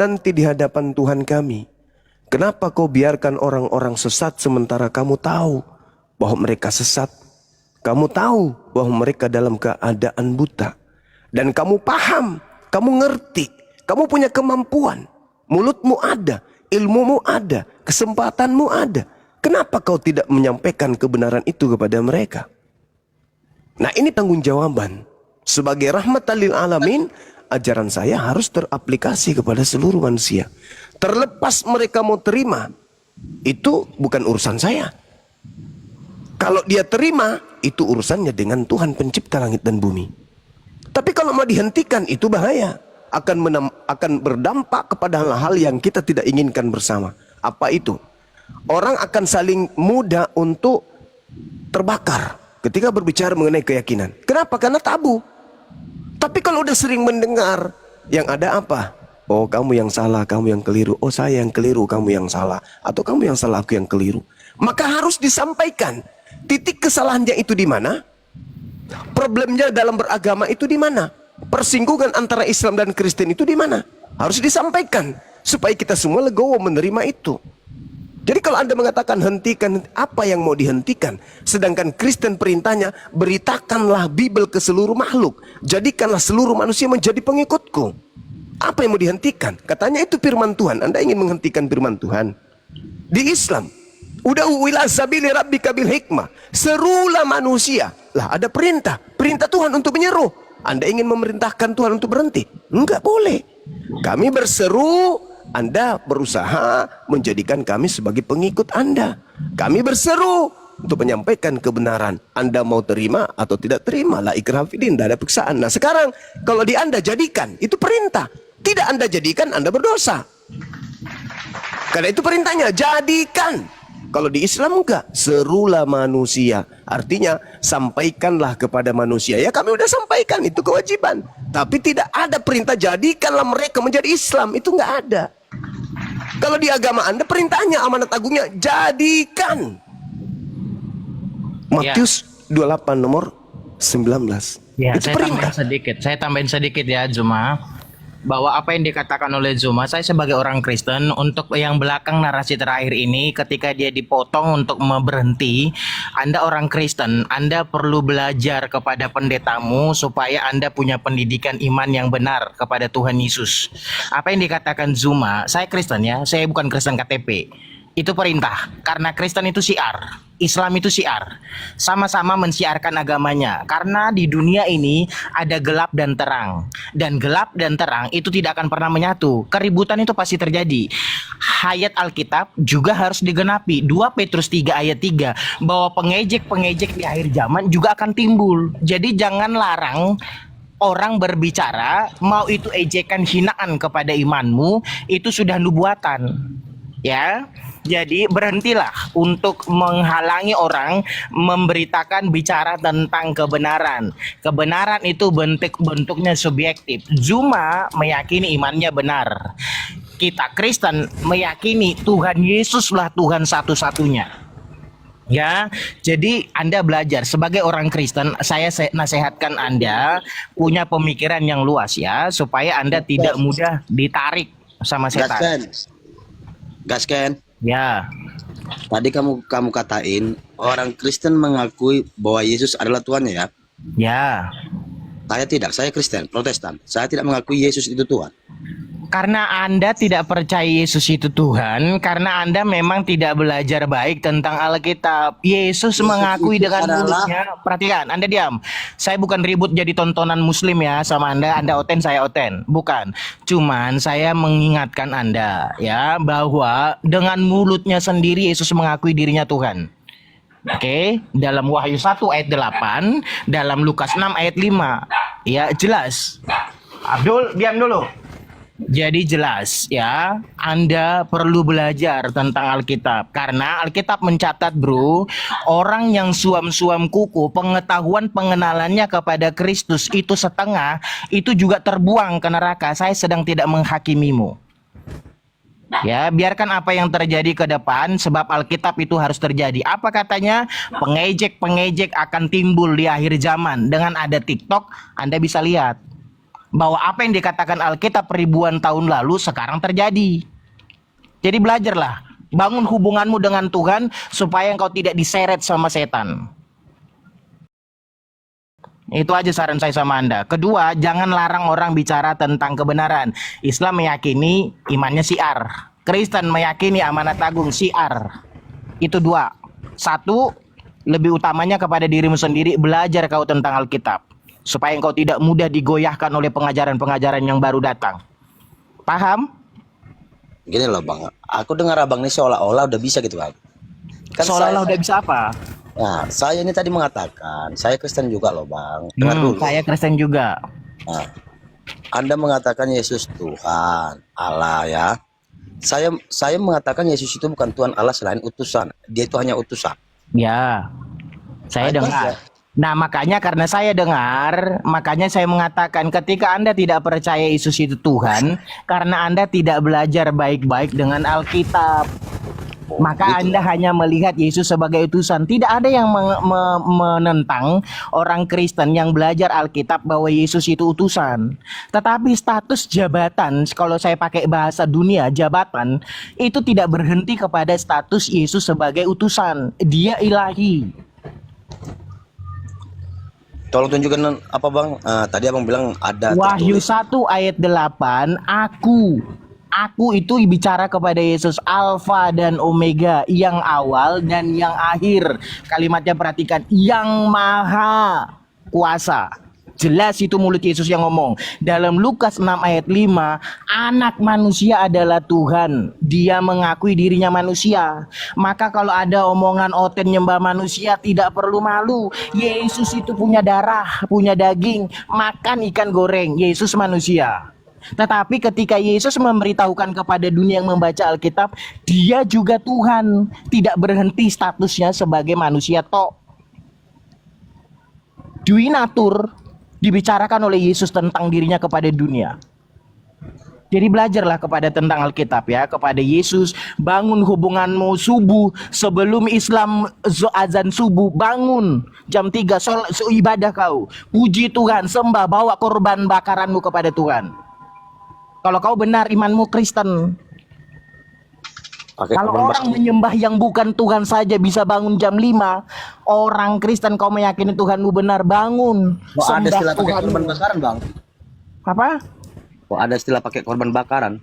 Nanti di hadapan Tuhan kami, kenapa kau biarkan orang-orang sesat sementara kamu tahu bahwa mereka sesat? Kamu tahu bahwa mereka dalam keadaan buta. Dan kamu paham, kamu ngerti, kamu punya kemampuan. Mulutmu ada, ilmumu ada, kesempatanmu ada. Kenapa kau tidak menyampaikan kebenaran itu kepada mereka? Nah, ini tanggung jawaban. Sebagai rahmatan lil alamin, ajaran saya harus teraplikasi kepada seluruh manusia. Terlepas mereka mau terima, itu bukan urusan saya. Kalau dia terima, itu urusannya dengan Tuhan pencipta langit dan bumi. Tapi kalau mau dihentikan, itu bahaya. Akan berdampak kepada hal-hal yang kita tidak inginkan bersama. Apa itu? Orang akan saling mudah untuk terbakar ketika berbicara mengenai keyakinan. Kenapa? Karena tabu. Tapi kalau udah sering mendengar, yang ada apa? Oh, kamu yang salah, kamu yang keliru. Oh, saya yang keliru, kamu yang salah. Atau kamu yang salah, aku yang keliru. Maka harus disampaikan. Titik kesalahannya itu di mana? Problemnya dalam beragama itu di mana? Persinggungan antara Islam dan Kristen itu di mana? Harus disampaikan supaya kita semua legowo menerima itu. Jadi kalau Anda mengatakan hentikan, apa yang mau dihentikan? Sedangkan Kristen perintahnya, beritakanlah Bible ke seluruh makhluk. Jadikanlah seluruh manusia menjadi pengikutku. Apa yang mau dihentikan? Katanya itu firman Tuhan. Anda ingin menghentikan firman Tuhan? Di Islam, ud'u ila sabili rabbika bil hikmah. Serulah manusia. Lah ada perintah. Perintah Tuhan untuk menyeru. Anda ingin memerintahkan Tuhan untuk berhenti? Enggak boleh. Kami berseru, Anda berusaha menjadikan kami sebagai pengikut Anda. Kami berseru untuk menyampaikan kebenaran. Anda mau terima atau tidak terima, la ikrah fiddin, tidak ada paksaan. Nah sekarang kalau di Anda jadikan, itu perintah. Tidak Anda jadikan, Anda berdosa. Karena itu perintahnya, jadikan. Kalau di Islam enggak, serulah manusia. Artinya sampaikanlah kepada manusia. Ya kami udah sampaikan, itu kewajiban. Tapi tidak ada perintah jadikanlah mereka menjadi Islam. Itu enggak ada. Kalau di agama Anda perintahnya, amanat agungnya, jadikan. Matius 28 nomor 19. Ya, Itu perintah. Saya tambahin sedikit ya, Zuma. Bahwa apa yang dikatakan oleh Zuma, saya sebagai orang Kristen, untuk yang belakang narasi terakhir ini, ketika dia dipotong untuk berhenti, Anda orang Kristen, Anda perlu belajar kepada pendetamu supaya Anda punya pendidikan iman yang benar kepada Tuhan Yesus. Apa yang dikatakan Zuma, saya Kristen ya, saya bukan Kristen KTP. Itu perintah, karena Kristen itu syiar, Islam itu syiar, sama-sama mensiarkan agamanya. Karena di dunia ini ada gelap dan terang, dan gelap dan terang itu tidak akan pernah menyatu. Keributan itu pasti terjadi. Ayat Alkitab juga harus digenapi. 2 Petrus 3 ayat 3, bahwa pengejek-pengejek di akhir zaman juga akan timbul. Jadi jangan larang orang berbicara, mau itu ejekan hinaan kepada imanmu, itu sudah nubuatan. Ya, jadi berhentilah untuk menghalangi orang memberitakan bicara tentang kebenaran. Kebenaran itu bentuknya subjektif. Zuma meyakini imannya benar. Kita Kristen meyakini Tuhan Yesuslah Tuhan satu-satunya. Ya, jadi Anda belajar sebagai orang Kristen, saya nasihatkan Anda punya pemikiran yang luas ya, supaya Anda tidak mudah ditarik sama setan. Gasken. Ya. Tadi kamu katain orang Kristen mengakui bahwa Yesus adalah Tuhannya ya? Ya. Saya tidak, saya Kristen, Protestan. Saya tidak mengakui Yesus itu Tuhan. Karena Anda tidak percaya Yesus itu Tuhan, karena Anda memang tidak belajar baik tentang Alkitab. Yesus mengakui dengan mulutnya. Perhatikan, Anda diam. Saya bukan ribut jadi tontonan Muslim ya sama Anda oten, saya oten. Bukan. Cuman saya mengingatkan Anda ya bahwa dengan mulutnya sendiri Yesus mengakui dirinya Tuhan. Oke, dalam Wahyu 1 ayat 8, dalam Lukas 6 ayat 5. Ya, jelas. Abdul, diam dulu. Jadi jelas ya, Anda perlu belajar tentang Alkitab. Karena Alkitab mencatat bro, orang yang suam-suam kuku, pengetahuan pengenalannya kepada Kristus itu setengah, itu juga terbuang ke neraka. Saya sedang tidak menghakimimu. Ya, biarkan apa yang terjadi ke depan, sebab Alkitab itu harus terjadi. Apa katanya? Pengejek-pengejek akan timbul di akhir zaman. Dengan ada TikTok, Anda bisa lihat bahwa apa yang dikatakan Alkitab ribuan tahun lalu sekarang terjadi. Jadi belajarlah, bangun hubunganmu dengan Tuhan supaya engkau tidak diseret sama setan. Itu aja saran saya sama Anda. Kedua, jangan larang orang bicara tentang kebenaran. Islam meyakini imannya syiar. Kristen meyakini amanat agung syiar. Itu dua. Satu, lebih utamanya kepada dirimu sendiri, belajar kau tentang Alkitab. Supaya engkau tidak mudah digoyahkan oleh pengajaran-pengajaran yang baru datang. Paham? Gini loh bang, aku dengar abang ini seolah-olah udah bisa gitu bang. Kan Seolah-olah udah bisa apa? Nah, saya ini tadi mengatakan, saya Kristen juga loh bang. Dengar dulu. Saya Kristen juga. Nah, Anda mengatakan Yesus Tuhan Allah ya. Saya mengatakan Yesus itu bukan Tuhan Allah selain utusan. Dia itu hanya utusan. Ya, saya Ada dengar. ya. Nah, makanya karena saya dengar, makanya saya mengatakan ketika Anda tidak percaya Yesus itu Tuhan, karena Anda tidak belajar baik-baik dengan Alkitab. Maka Anda hanya melihat Yesus sebagai utusan. Tidak ada yang menentang orang Kristen yang belajar Alkitab bahwa Yesus itu utusan. Tetapi status jabatan, kalau saya pakai bahasa dunia, jabatan, itu tidak berhenti kepada status Yesus sebagai utusan. Dia ilahi. Tolong tunjukkan apa bang? Tadi abang bilang ada Wahyu tertulis. 1 ayat 8, Aku itu bicara kepada Yesus, Alfa dan Omega, yang awal dan yang akhir. Kalimatnya perhatikan, yang maha kuasa. Jelas itu mulut Yesus yang ngomong. Dalam Lukas 6 ayat 5, anak manusia adalah Tuhan. Dia mengakui dirinya manusia. Maka kalau ada omongan oten nyembah manusia, tidak perlu malu. Yesus itu punya darah, punya daging, makan ikan goreng. Yesus manusia. Tetapi ketika Yesus memberitahukan kepada dunia yang membaca Alkitab, dia juga Tuhan. Tidak berhenti statusnya sebagai manusia tok. Dwi natur dibicarakan oleh Yesus tentang dirinya kepada dunia. Jadi belajarlah kepada tentang Alkitab ya, kepada Yesus. Bangun hubunganmu subuh, sebelum Islam azan subuh, bangun jam 3 ibadah kau. Puji Tuhan, sembah, bawa korban bakaranmu kepada Tuhan. Kalau kau benar imanmu Kristen. Pakai Kalau korban orang menyembah yang bukan Tuhan saja bisa bangun jam 5, orang Kristen kau meyakini Tuhanmu benar, bangun. Oh, ada Sembah istilah pakai Tuhanmu. korban bakaran bang? Apa? Oh, ada istilah pakai korban bakaran?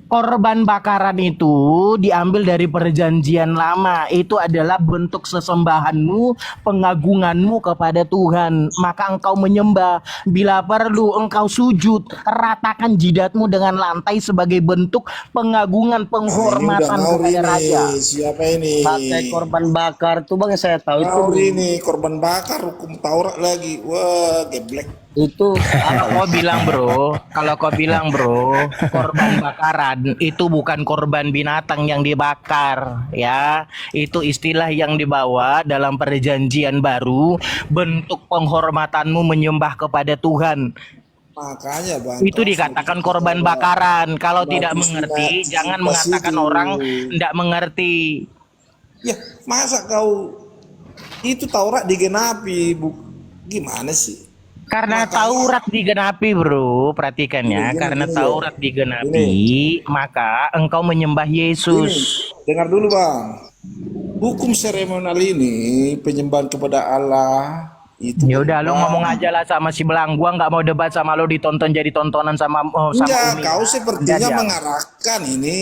Korban bakaran itu diambil dari perjanjian lama. Itu adalah bentuk sesembahanmu, pengagunganmu kepada Tuhan. Maka engkau menyembah. Bila perlu engkau sujud. Ratakan jidatmu dengan lantai sebagai bentuk pengagungan, penghormatan kepada Raja. Siapa ini? Pakai korban bakar tuh bang, saya tahu itu. Kau ini korban bakar hukum Taurat lagi. Wah, geblek. Itu Kalau kau bilang bro, korban bakaran itu bukan korban binatang yang dibakar, ya. Itu istilah yang dibawa dalam perjanjian baru, bentuk penghormatanmu menyembah kepada Tuhan. Makanya bang. Itu dikatakan korban bakaran. Kalau tidak mengerti, jangan mengatakan orang tidak mengerti. Ya, masa kau itu Taurat digenapi, gimana sih? Karena Taurat digenapi bro, perhatikan ya. Karena Taurat digenapi, maka engkau menyembah Yesus. Dengar dulu bang. Hukum seremonial ini penyembahan kepada Allah itu. Ya udah, lu ngomong aja lah sama si Belang. Gua nggak mau debat sama lo, ditonton jadi tontonan sama Enggak, Umi. kau sepertinya Enggak, mengarahkan ini.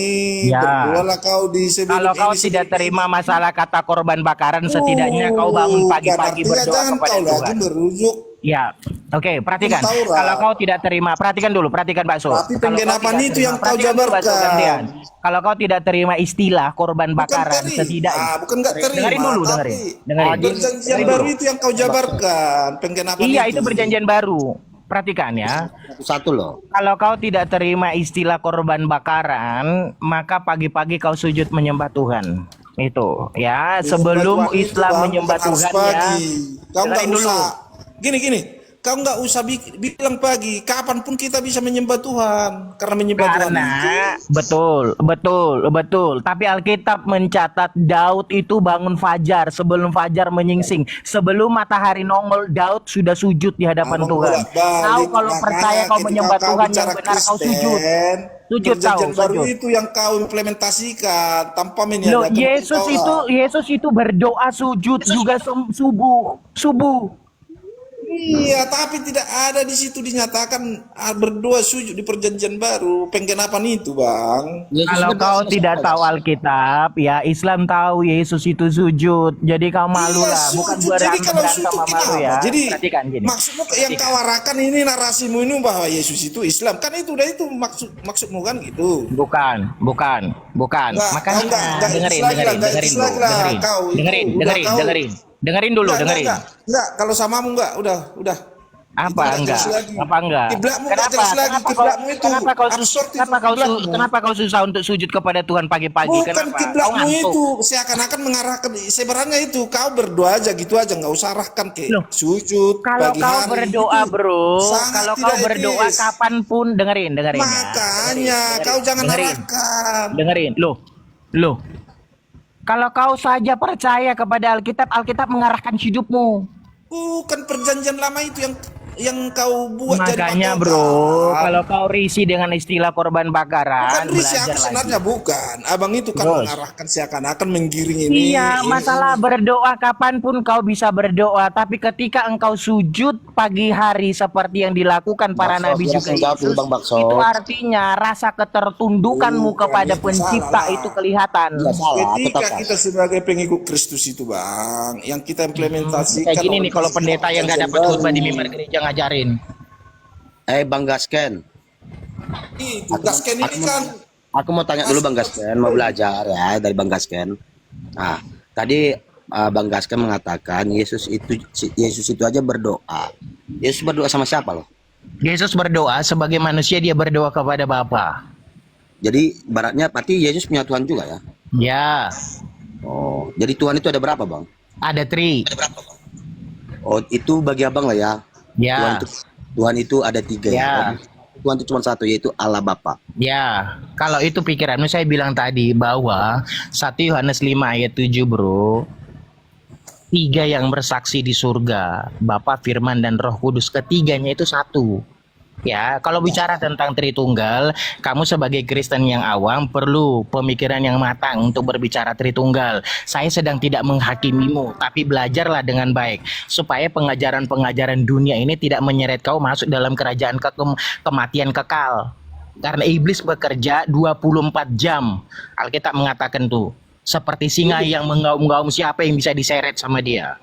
Ya. Berdualah kau di sebelum Kalau kau ini tidak sebelum terima masalah kata korban bakaran, setidaknya kau bangun pagi-pagi berdoa berdoa jangan kepada kau lagi Tuhan. merujuk Ya, oke, perhatikan. Taurat. Kalau kau tidak terima, perhatikan dulu, perhatikan bakso. Tapi penggenapan itu yang kau jabarkan. jabarkan. Kalau kau tidak terima istilah korban bakaran, setidaknya. Bukan nggak terima. Dengerin dulu, tapi dengerin. perjanjian baru itu yang kau jabarkan, penggenapan Iya, itu perjanjian baru. Perhatikan ya. Satu loh. Kalau kau tidak terima istilah korban bakaran, maka pagi-pagi kau sujud menyembah Tuhan. Itu ya, sebelum Islam menyembah Tuhan ya. Kau nggak Dengerin dulu. usah. Gini, kau nggak usah bilang pagi. Kapanpun kita bisa menyembah Tuhan, karena menyembah Tuhan itu. Betul. Tapi Alkitab mencatat Daud itu bangun fajar, sebelum fajar menyingsing, sebelum matahari nongol, Daud sudah sujud di hadapan Tuhan. Kau kalau percaya kau menyembah Tuhan yang benar, kau sujud. Perjanjian baru itu yang kau implementasikan tanpa Loh, meniadakan Yesus itu berdoa sujud juga subuh. Iya, tapi tidak ada di situ dinyatakan berdoa sujud di perjanjian baru, penggenapan itu, Bang. Kalau kau tidak tahu Alkitab, ya Islam tahu Yesus itu sujud. Jadi kau malu lah, bukan Jadi kalau berantem sujud sama malu ya. Jadi Perhatikan gini. maksudmu yang kau arahkan ini narasimu ini bahwa Yesus itu Islam. Kan itu udah itu maksudmu kan gitu. Bukan. Makanya dengerin dulu. Enggak, kalau samamu enggak, udah. Apa enggak? Kiblatmu enggak jelas lagi, kiblatmu itu Kenapa kau susah untuk sujud kepada Tuhan pagi-pagi? Bukan Kenapa? Kau kiblatmu ngantuk. itu seakan-akan mengarahkan, sebenarnya itu kau berdoa aja gitu aja, nggak usah arahkan ke sujud Kalau pagi kau hari. berdoa, Itu bro, sangat kalau kau tidak berdoa etis. kapanpun, dengerin ya. Makanya kau jangan arahkan. Dengerin, loh. Kalau kau saja percaya kepada Alkitab, Alkitab mengarahkan hidupmu. Bukan perjanjian lama itu yang kau buat Makanya jadi bro, patokan. kalau kau risih dengan istilah korban bakaran, Bukan risih, belajar aku lagi. sebenarnya bukan. Abang itu kan Terus. mengarahkan seakan-akan menggiring ini. Iya, masalah berdoa kapanpun kau bisa berdoa, tapi ketika engkau sujud pagi hari seperti yang dilakukan para Bakso, nabi dia juga langsung jawab dulu, Yesus, Bang Bakso. itu artinya rasa ketertundukanmu Bukan, kepada itu pencipta salah. itu kelihatan. Ketika kita sebagai pengikut Kristus itu, Bang, yang kita implementasikan. Kayak gini nih kalau pendeta yang gak dapat khutbah di mimbar gereja ngajarin. Bang Gasken. Gasken ini kan Aku mau tanya dulu Bang Gasken, mau belajar ya dari Bang Gasken. Nah, tadi Bang Gasken mengatakan Yesus itu aja berdoa. Yesus berdoa sama siapa loh? Yesus berdoa sebagai manusia, dia berdoa kepada Bapa. Jadi baratnya berarti Yesus punya Tuhan juga ya? Ya, Oh, jadi Tuhan itu ada berapa Bang? ada tri. Oh, itu bagi Abang lah ya. Ya. Tuhan itu ada 3 Ya. Tuhan itu cuma satu, yaitu Allah Bapa. Ya, kalau itu pikiranmu, saya bilang tadi bahwa 1 Yohanes 5 ayat 7 bro, 3 yang bersaksi di surga, Bapa, Firman, dan Roh Kudus, ketiganya itu satu. Ya, kalau bicara tentang Tritunggal, kamu sebagai Kristen yang awam perlu pemikiran yang matang untuk berbicara Tritunggal. Saya sedang tidak menghakimimu, tapi belajarlah dengan baik supaya pengajaran-pengajaran dunia ini tidak menyeret kau masuk dalam kerajaan kematian kekal. Karena iblis bekerja 24 jam. Alkitab mengatakan tuh, seperti singa yang mengaum-ngaum, siapa yang bisa diseret sama dia.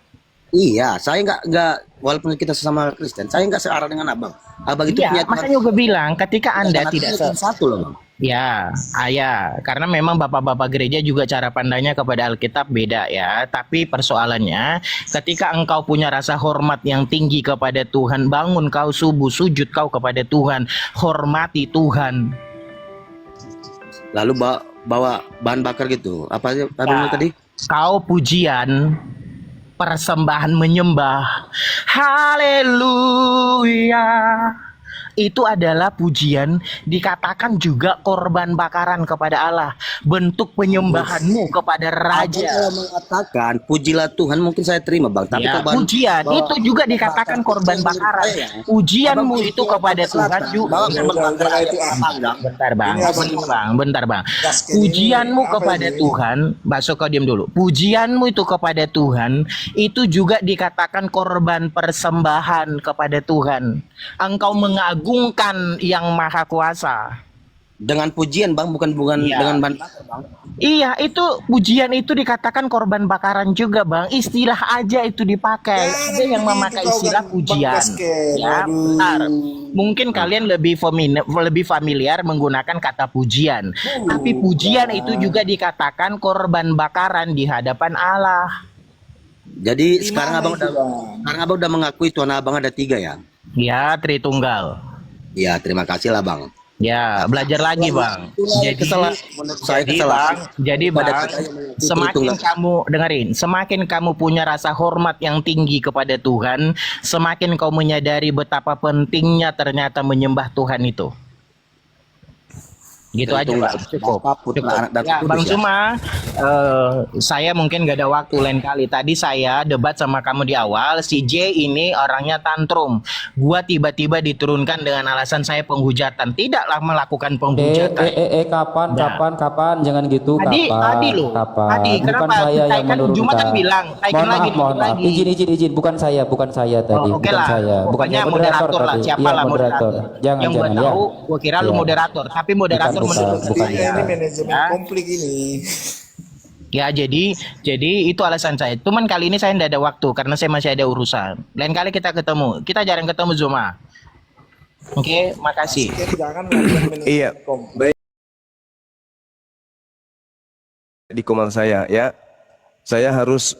Iya, saya nggak walaupun kita sesama Kristen, saya nggak searah dengan Abang. Abang itu punya Iya, makanya gue bilang ketika Anda Tuhan tidak Tuhan satu loh Bang. Ya, karena memang bapak-bapak gereja juga cara pandangnya kepada Alkitab beda ya. Tapi persoalannya, ketika engkau punya rasa hormat yang tinggi kepada Tuhan, bangun kau subuh, sujud kau kepada Tuhan, hormati Tuhan. Lalu bawa bahan bakar gitu. Apa sih tadi? Kau pujian, persembahan menyembah, haleluya. Itu adalah pujian, dikatakan juga korban bakaran kepada Allah, bentuk penyembahanmu kepada Raja. Kalau mengatakan pujilah Tuhan mungkin saya terima Bang, tapi Ya, kalau pujian itu juga dikatakan korban bakaran. Pujianmu itu kepada Tuhan juga. Bentar bang. Pujianmu kepada Tuhan, bakso kau diam dulu. Pujianmu itu kepada Tuhan itu juga dikatakan korban persembahan kepada Tuhan. Engkau mengagungkan yang maha kuasa. Dengan pujian bang, bukan Iya. dengan bahan bakar bang. Iya, itu pujian itu dikatakan korban bakaran juga, Bang. Istilah aja itu dipakai. Ada yang memakai istilah pujian. Ya, benar. Mungkin kalian lebih familiar menggunakan kata pujian. Tapi pujian itu juga dikatakan korban bakaran di hadapan Allah. Jadi sekarang abang udah mengakui Tuhan abang ada 3 ya. Ya, Tritunggal. Ya terima kasih lah bang. Ya, belajar lagi, Bang. Jadi, Menurut saya Bang, kesalahan. semakin kamu dengerin, semakin kamu punya rasa hormat yang tinggi kepada Tuhan, semakin kau menyadari betapa pentingnya ternyata menyembah Tuhan itu. Gitu aja, Bang. Cukup. Ya, Bang Zuma, saya mungkin gak ada waktu lain kali. Tadi saya debat sama kamu di awal, si J ini orangnya tantrum. Gua tiba-tiba diturunkan dengan alasan saya penghujatan. Tidaklah melakukan penghujatan. Kapan, jangan gitu. Adi loh. Kapan? Adi, Bukan kenapa? saya yang Kan menurunkan. Juma kan bilang, taikin lagi, Mohon maaf. Izin. Bukan saya tadi. Oke Bukan lah. saya. Pokoknya Bukan moderator lah. tadi. Siapa Iya, lah moderator. Jangan. Yang gua tahu, gua kira lu Iya. moderator. Tapi moderator Bukan menurut saya. Ini manajemen Ya. konflik ini. Ya, jadi itu alasan saya. Cuman kali ini saya tidak ada waktu karena saya masih ada urusan. Lain kali kita ketemu. Kita jarang ketemu, Zuma. Oke, makasih. Jangan manajemen Iya, baik. Di komal saya ya, saya harus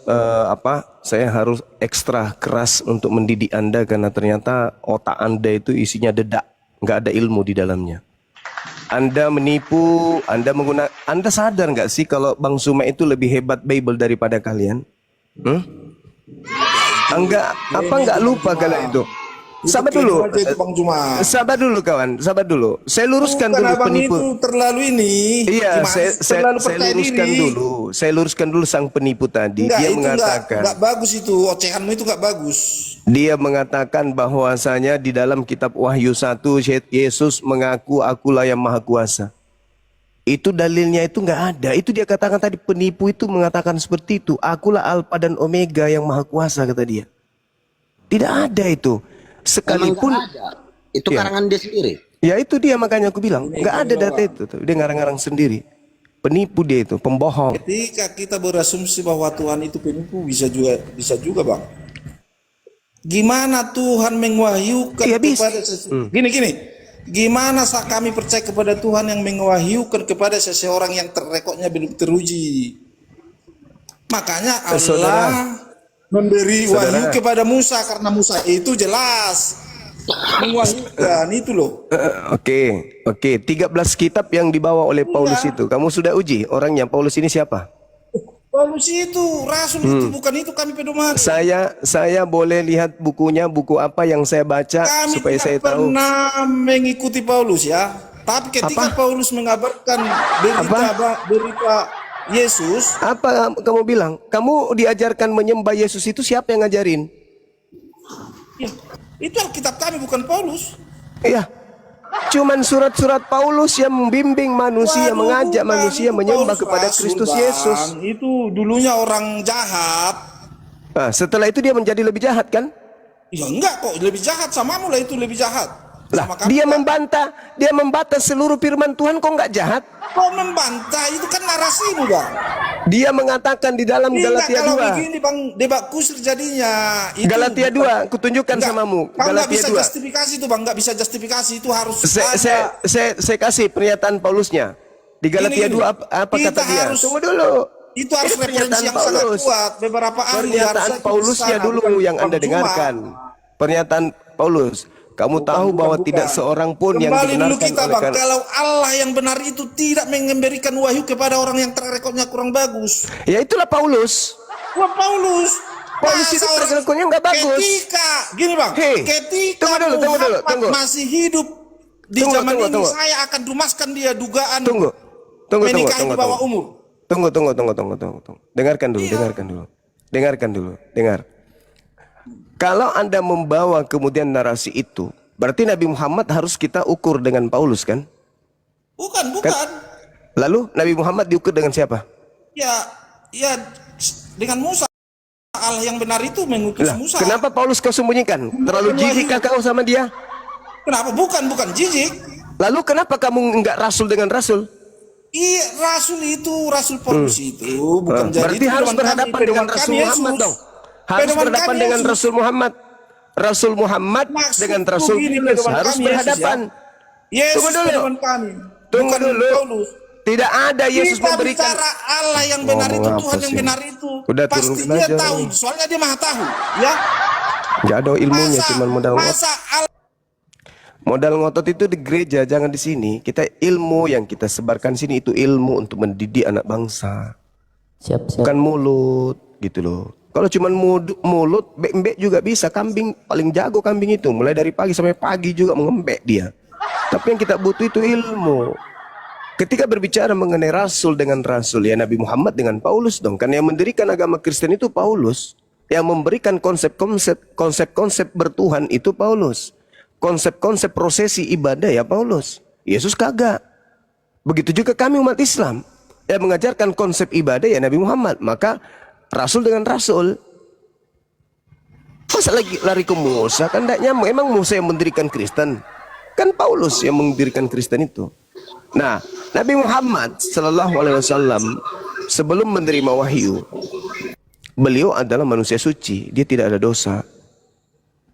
saya harus ekstra keras untuk mendidik Anda karena ternyata otak Anda itu isinya dedak, nggak ada ilmu di dalamnya. Anda menipu, Anda sadar nggak sih kalau Bang Zuma itu lebih hebat Bible daripada kalian? Enggak lupa kalian itu. Sabar dulu. Sabar dulu kawan, sabar dulu. Saya luruskan dulu penipu. Itu terlalu ini. Iya, terlalu saya luruskan dulu. Saya luruskan dulu sang penipu tadi. Dia mengatakan enggak bagus itu, ocehanmu itu enggak bagus. Dia mengatakan bahwasanya di dalam kitab Wahyu 1 Yesus mengaku akulah yang maha kuasa. Itu dalilnya itu enggak ada. Itu dia katakan tadi, penipu itu mengatakan seperti itu. Akulah Alfa dan Omega yang maha kuasa, kata dia. Tidak ada itu. Sekalipun itu karangan dia sendiri. Ya itu dia, makanya aku bilang nggak ada data itu. Dia ngarang-ngarang sendiri. Penipu dia itu, pembohong. Ketika kita berasumsi bahwa Tuhan itu penipu, bisa juga bang. Gimana Tuhan mengwahyukan kepada gini. Gimana saat kami percaya kepada Tuhan yang mengwahyukan kepada seseorang yang rekodnya belum teruji? Makanya Allah memberi wahyu kepada Musa karena Musa itu jelas mewahyukan itu loh. Oke. 13 kitab yang dibawa oleh Paulus itu, kamu sudah uji orangnya. Paulus ini siapa? Paulus itu rasul itu, bukan itu kami pedoman. Saya boleh lihat bukunya, buku apa yang saya baca Kami supaya saya tahu. Kami pernah mengikuti Paulus ya. Tapi ketika Paulus mengabarkan berita Yesus, apa kamu bilang? Kamu diajarkan menyembah Yesus itu siapa yang ngajarin? ya, itu Alkitab kami, bukan Paulus. Iya. Cuman surat-surat Paulus yang membimbing manusia, mengajak manusia menyembah kepada Kristus Yesus. Itu dulunya orang jahat. Nah, setelah itu dia menjadi lebih jahat kan? Ya enggak kok, lebih jahat samamu lah, itu lebih jahat. Lah, dia membantah seluruh firman Tuhan, kok nggak jahat? Kok membantah? Itu kan narasimu bang. Dia mengatakan di dalam Galatia 2. Kalau begini bang, debat kusir jadinya. Itu Galatia 2, kutunjukkan samamu. Kau nggak Galatia bisa 2. justifikasi itu bang, nggak bisa justifikasi itu harus Saya kasih pernyataan Paulusnya. Di Galatia 2 apa kata dia? Tunggu dulu. Itu harus referensi yang sangat kuat. Beberapa ahli pernyataan Paulusnya dulu yang Anda dengarkan. Pernyataan Paulus. Kamu tahu bahwa tidak seorang pun yang kembali dulu dibenarkan kita oleh bang, kalau Allah yang benar itu tidak memberikan wahyu kepada orang yang rekodnya kurang bagus. Ya itulah Paulus. Wah Paulus itu rekodnya nggak bagus. Ketika gini bang, ketika Muhammad masih hidup di zaman ini, saya akan dumaskan dia dugaan menikahi di bawah umur. Tunggu. Dengarkan dulu. Dengar. Kalau Anda membawa kemudian narasi itu, berarti Nabi Muhammad harus kita ukur dengan Paulus kan? Bukan. Lalu Nabi Muhammad diukur dengan siapa? Ya dengan Musa. Allah yang benar itu mengutus Musa. Kenapa Paulus kau sembunyikan? Terlalu jijik kau sama dia? Kenapa? Bukan jijik. Lalu kenapa kamu enggak rasul dengan rasul? Iya, rasul itu, Rasul Paulus itu bukan jadi Berarti itu harus pedoman berhadapan kami, dengan pedoman Rasul kami Muhammad Yesus. dong. Harus Pedoman berhadapan kami dengan Yesus. Rasul Muhammad. Rasul Muhammad Maksudku dengan Rasul gini, Paulus pedoman harus kami Yesus, berhadapan. Yesus Tunggu dulu. pedoman kami. Tunggu Bukan dulu. Paulus. Tidak ada Yesus Kita memberikan. bicara Allah yang benar itu, Ngomong Tuhan apa yang sih? benar itu. Udah Pasti turunkan dia aja. tahu, soalnya dia maha tahu. Ya, Enggak ada ilmunya, cuman modal ngotot. masa Allah Modal ngotot itu di gereja, jangan di sini. Kita ilmu yang kita sebarkan sini itu ilmu untuk mendidik anak bangsa. Siap. Bukan mulut gitu loh. Kalau cuman mulut, bek juga bisa. Kambing paling jago kambing itu. Mulai dari pagi sampai pagi juga mengembek dia. Tapi yang kita butuh itu ilmu. Ketika berbicara mengenai rasul dengan rasul, ya Nabi Muhammad dengan Paulus dong. Karena yang mendirikan agama Kristen itu Paulus. Yang memberikan konsep-konsep bertuhan itu Paulus. Konsep-konsep prosesi ibadah ya Paulus. Yesus kagak. Begitu juga kami umat Islam. Yang mengajarkan konsep ibadah ya Nabi Muhammad. Maka rasul dengan rasul. Masa lagi lari ke Musa? Kan tidak nyambung. Emang Musa yang mendirikan Kristen? Kan Paulus yang mendirikan Kristen itu. Nah, Nabi Muhammad Sallallahu Alaihi Wasallam sebelum menerima wahyu, beliau adalah manusia suci. Dia tidak ada dosa.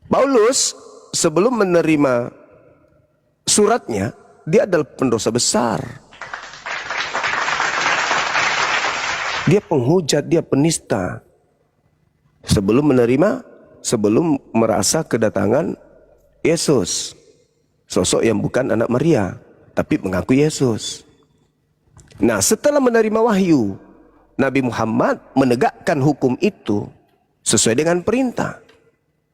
Paulus sebelum menerima suratnya, dia adalah pendosa besar. Dia penghujat, dia penista. Sebelum merasa kedatangan Yesus, sosok yang bukan anak Maria, tapi mengaku Yesus. Nah, setelah menerima wahyu, Nabi Muhammad menegakkan hukum itu sesuai dengan perintah.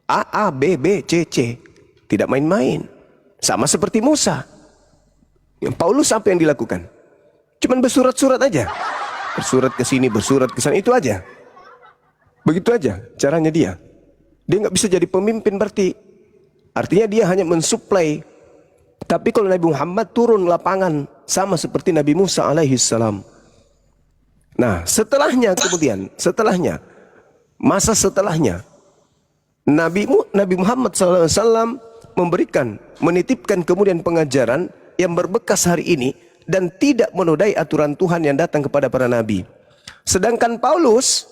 A, B, B, C, C. Tidak main-main. Sama seperti Musa. Yang Paulus apa yang dilakukan? Cuman bersurat-surat aja. Bersurat ke sini, bersurat ke sana, itu aja. Begitu aja caranya dia. Dia nggak bisa jadi pemimpin berarti. Artinya dia hanya mensuplai. Tapi kalau Nabi Muhammad turun lapangan sama seperti Nabi Musa alaihi salam. Nah, masa setelahnya Nabi Muhammad SAW menitipkan kemudian pengajaran yang berbekas hari ini dan tidak menodai aturan Tuhan yang datang kepada para nabi. Sedangkan Paulus,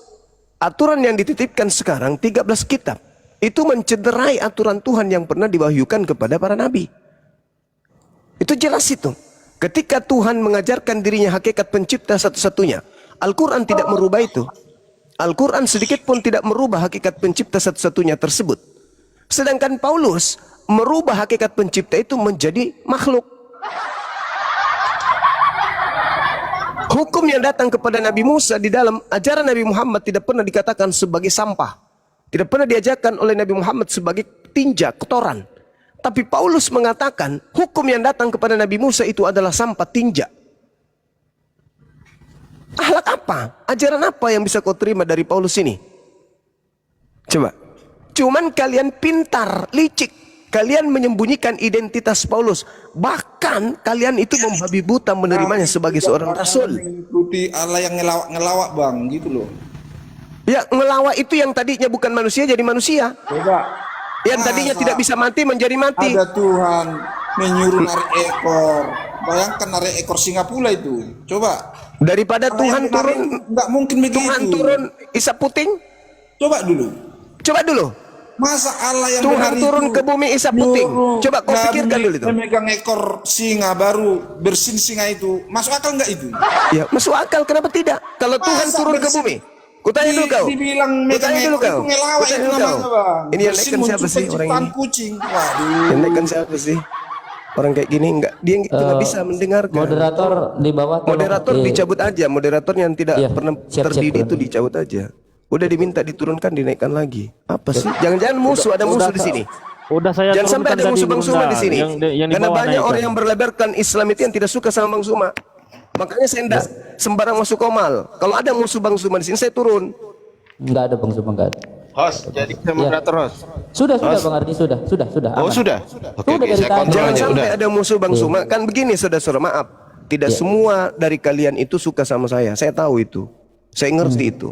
aturan yang dititipkan sekarang 13 kitab itu mencederai aturan Tuhan yang pernah diwahyukan kepada para nabi. Itu jelas itu. Ketika Tuhan mengajarkan dirinya hakikat pencipta satu-satunya, Al-Quran tidak merubah itu. Al-Quran sedikit pun tidak merubah hakikat pencipta satu-satunya tersebut. Sedangkan Paulus merubah hakikat pencipta itu menjadi makhluk. Hukum yang datang kepada Nabi Musa di dalam ajaran Nabi Muhammad tidak pernah dikatakan sebagai sampah. Tidak pernah diajarkan oleh Nabi Muhammad sebagai tinja, kotoran. Tapi Paulus mengatakan hukum yang datang kepada Nabi Musa itu adalah sampah, tinja. Akhlak apa? Ajaran apa yang bisa kau terima dari Paulus ini? Coba. Cuman kalian pintar, licik. Kalian menyembunyikan identitas Paulus. Bahkan kalian itu membabi buta menerimanya sebagai seorang rasul. mengikuti Allah yang ngelawak bang, gitu loh. Ya, ngelawak itu yang tadinya bukan manusia jadi manusia. Coba. Yang tadinya tidak bisa mati menjadi mati. Ada Tuhan menyuruh narik ekor. Bayangkan narik ekor singa pula itu. Coba. Daripada Tuhan turun, nggak mungkin begitu. Tuhan turun isap puting. Coba dulu. Coba dulu. Masa Allah yang Tuhan benar turun itu ke bumi isap puting. nyuruh Coba kau Nabi pikirkan dulu itu. memegang ekor singa baru bersin singa itu. Masuk akal nggak itu? Ya, masuk akal. Kenapa tidak? Kalau Tuhan Masa turun ke bersin- bumi. Kutanya dulu kau. Dibilang Kutanya megang dulu ekor kau. itu ngelawak Kutanya itu dulu namanya kau. bang. Ini yang Bersin naikkan siapa muncul sih orang penciptaan ini? kucing. Waduh. Yang naikkan siapa sih? Orang kayak gini enggak, dia nggak bisa mendengarkan. Moderator di bawah tolong. Moderator dicabut aja, moderator yang tidak Iya, pernah siap, terdidik siap, itu dicabut aja. Udah diminta diturunkan, dinaikkan lagi. Apa sih? Jangan-jangan musuh, ada musuh di sini. Udah saya Jangan sampai turunkan ada tadi, musuh Bang Bunda. Suma di sini. Yang di Karena bawah banyak naikkan. orang yang berlebarkan Islam itu yang tidak suka sama Bang Suma. Makanya saya tidak sembarang masuk komal. Kalau ada musuh Bang Suma di sini, saya turun. Enggak ada Bang Suma, enggak ada. Host, jadi moderator host. Sudah Bang Ardi, sudah. Oh, aman. sudah. Oke, Sudah dari saya tadi. kontrol Jangan aja, sampai udah. ada musuh Bang Suma. Kan begini saudara-saudara, maaf. Tidak Iya. semua dari kalian itu suka sama saya. Saya tahu itu. Saya ngerti itu.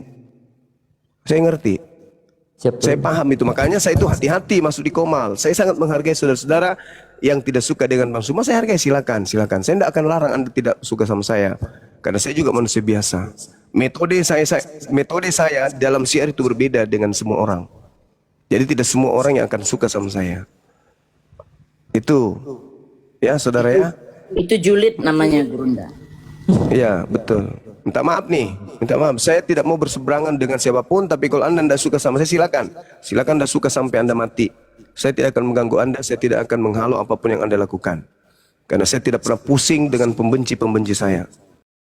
Saya ngerti. Siap. Saya paham itu. Makanya saya itu hati-hati masuk di komal. Saya sangat menghargai saudara-saudara yang tidak suka dengan Bang Suma, saya hargai, silakan. Saya tidak akan larang Anda tidak suka sama saya. Karena saya juga manusia biasa. Metode saya dalam siar itu berbeda dengan semua orang. Jadi tidak semua orang yang akan suka sama saya. Itu, ya saudara ya. Itu julid namanya Gurunda. Ya betul. Minta maaf nih, minta maaf. Saya tidak mau berseberangan dengan siapapun, tapi kalau Anda tidak suka sama saya, silakan. Silakan Anda suka sampai Anda mati. Saya tidak akan mengganggu Anda, saya tidak akan menghalau apapun yang Anda lakukan. Karena saya tidak pernah pusing dengan pembenci-pembenci saya.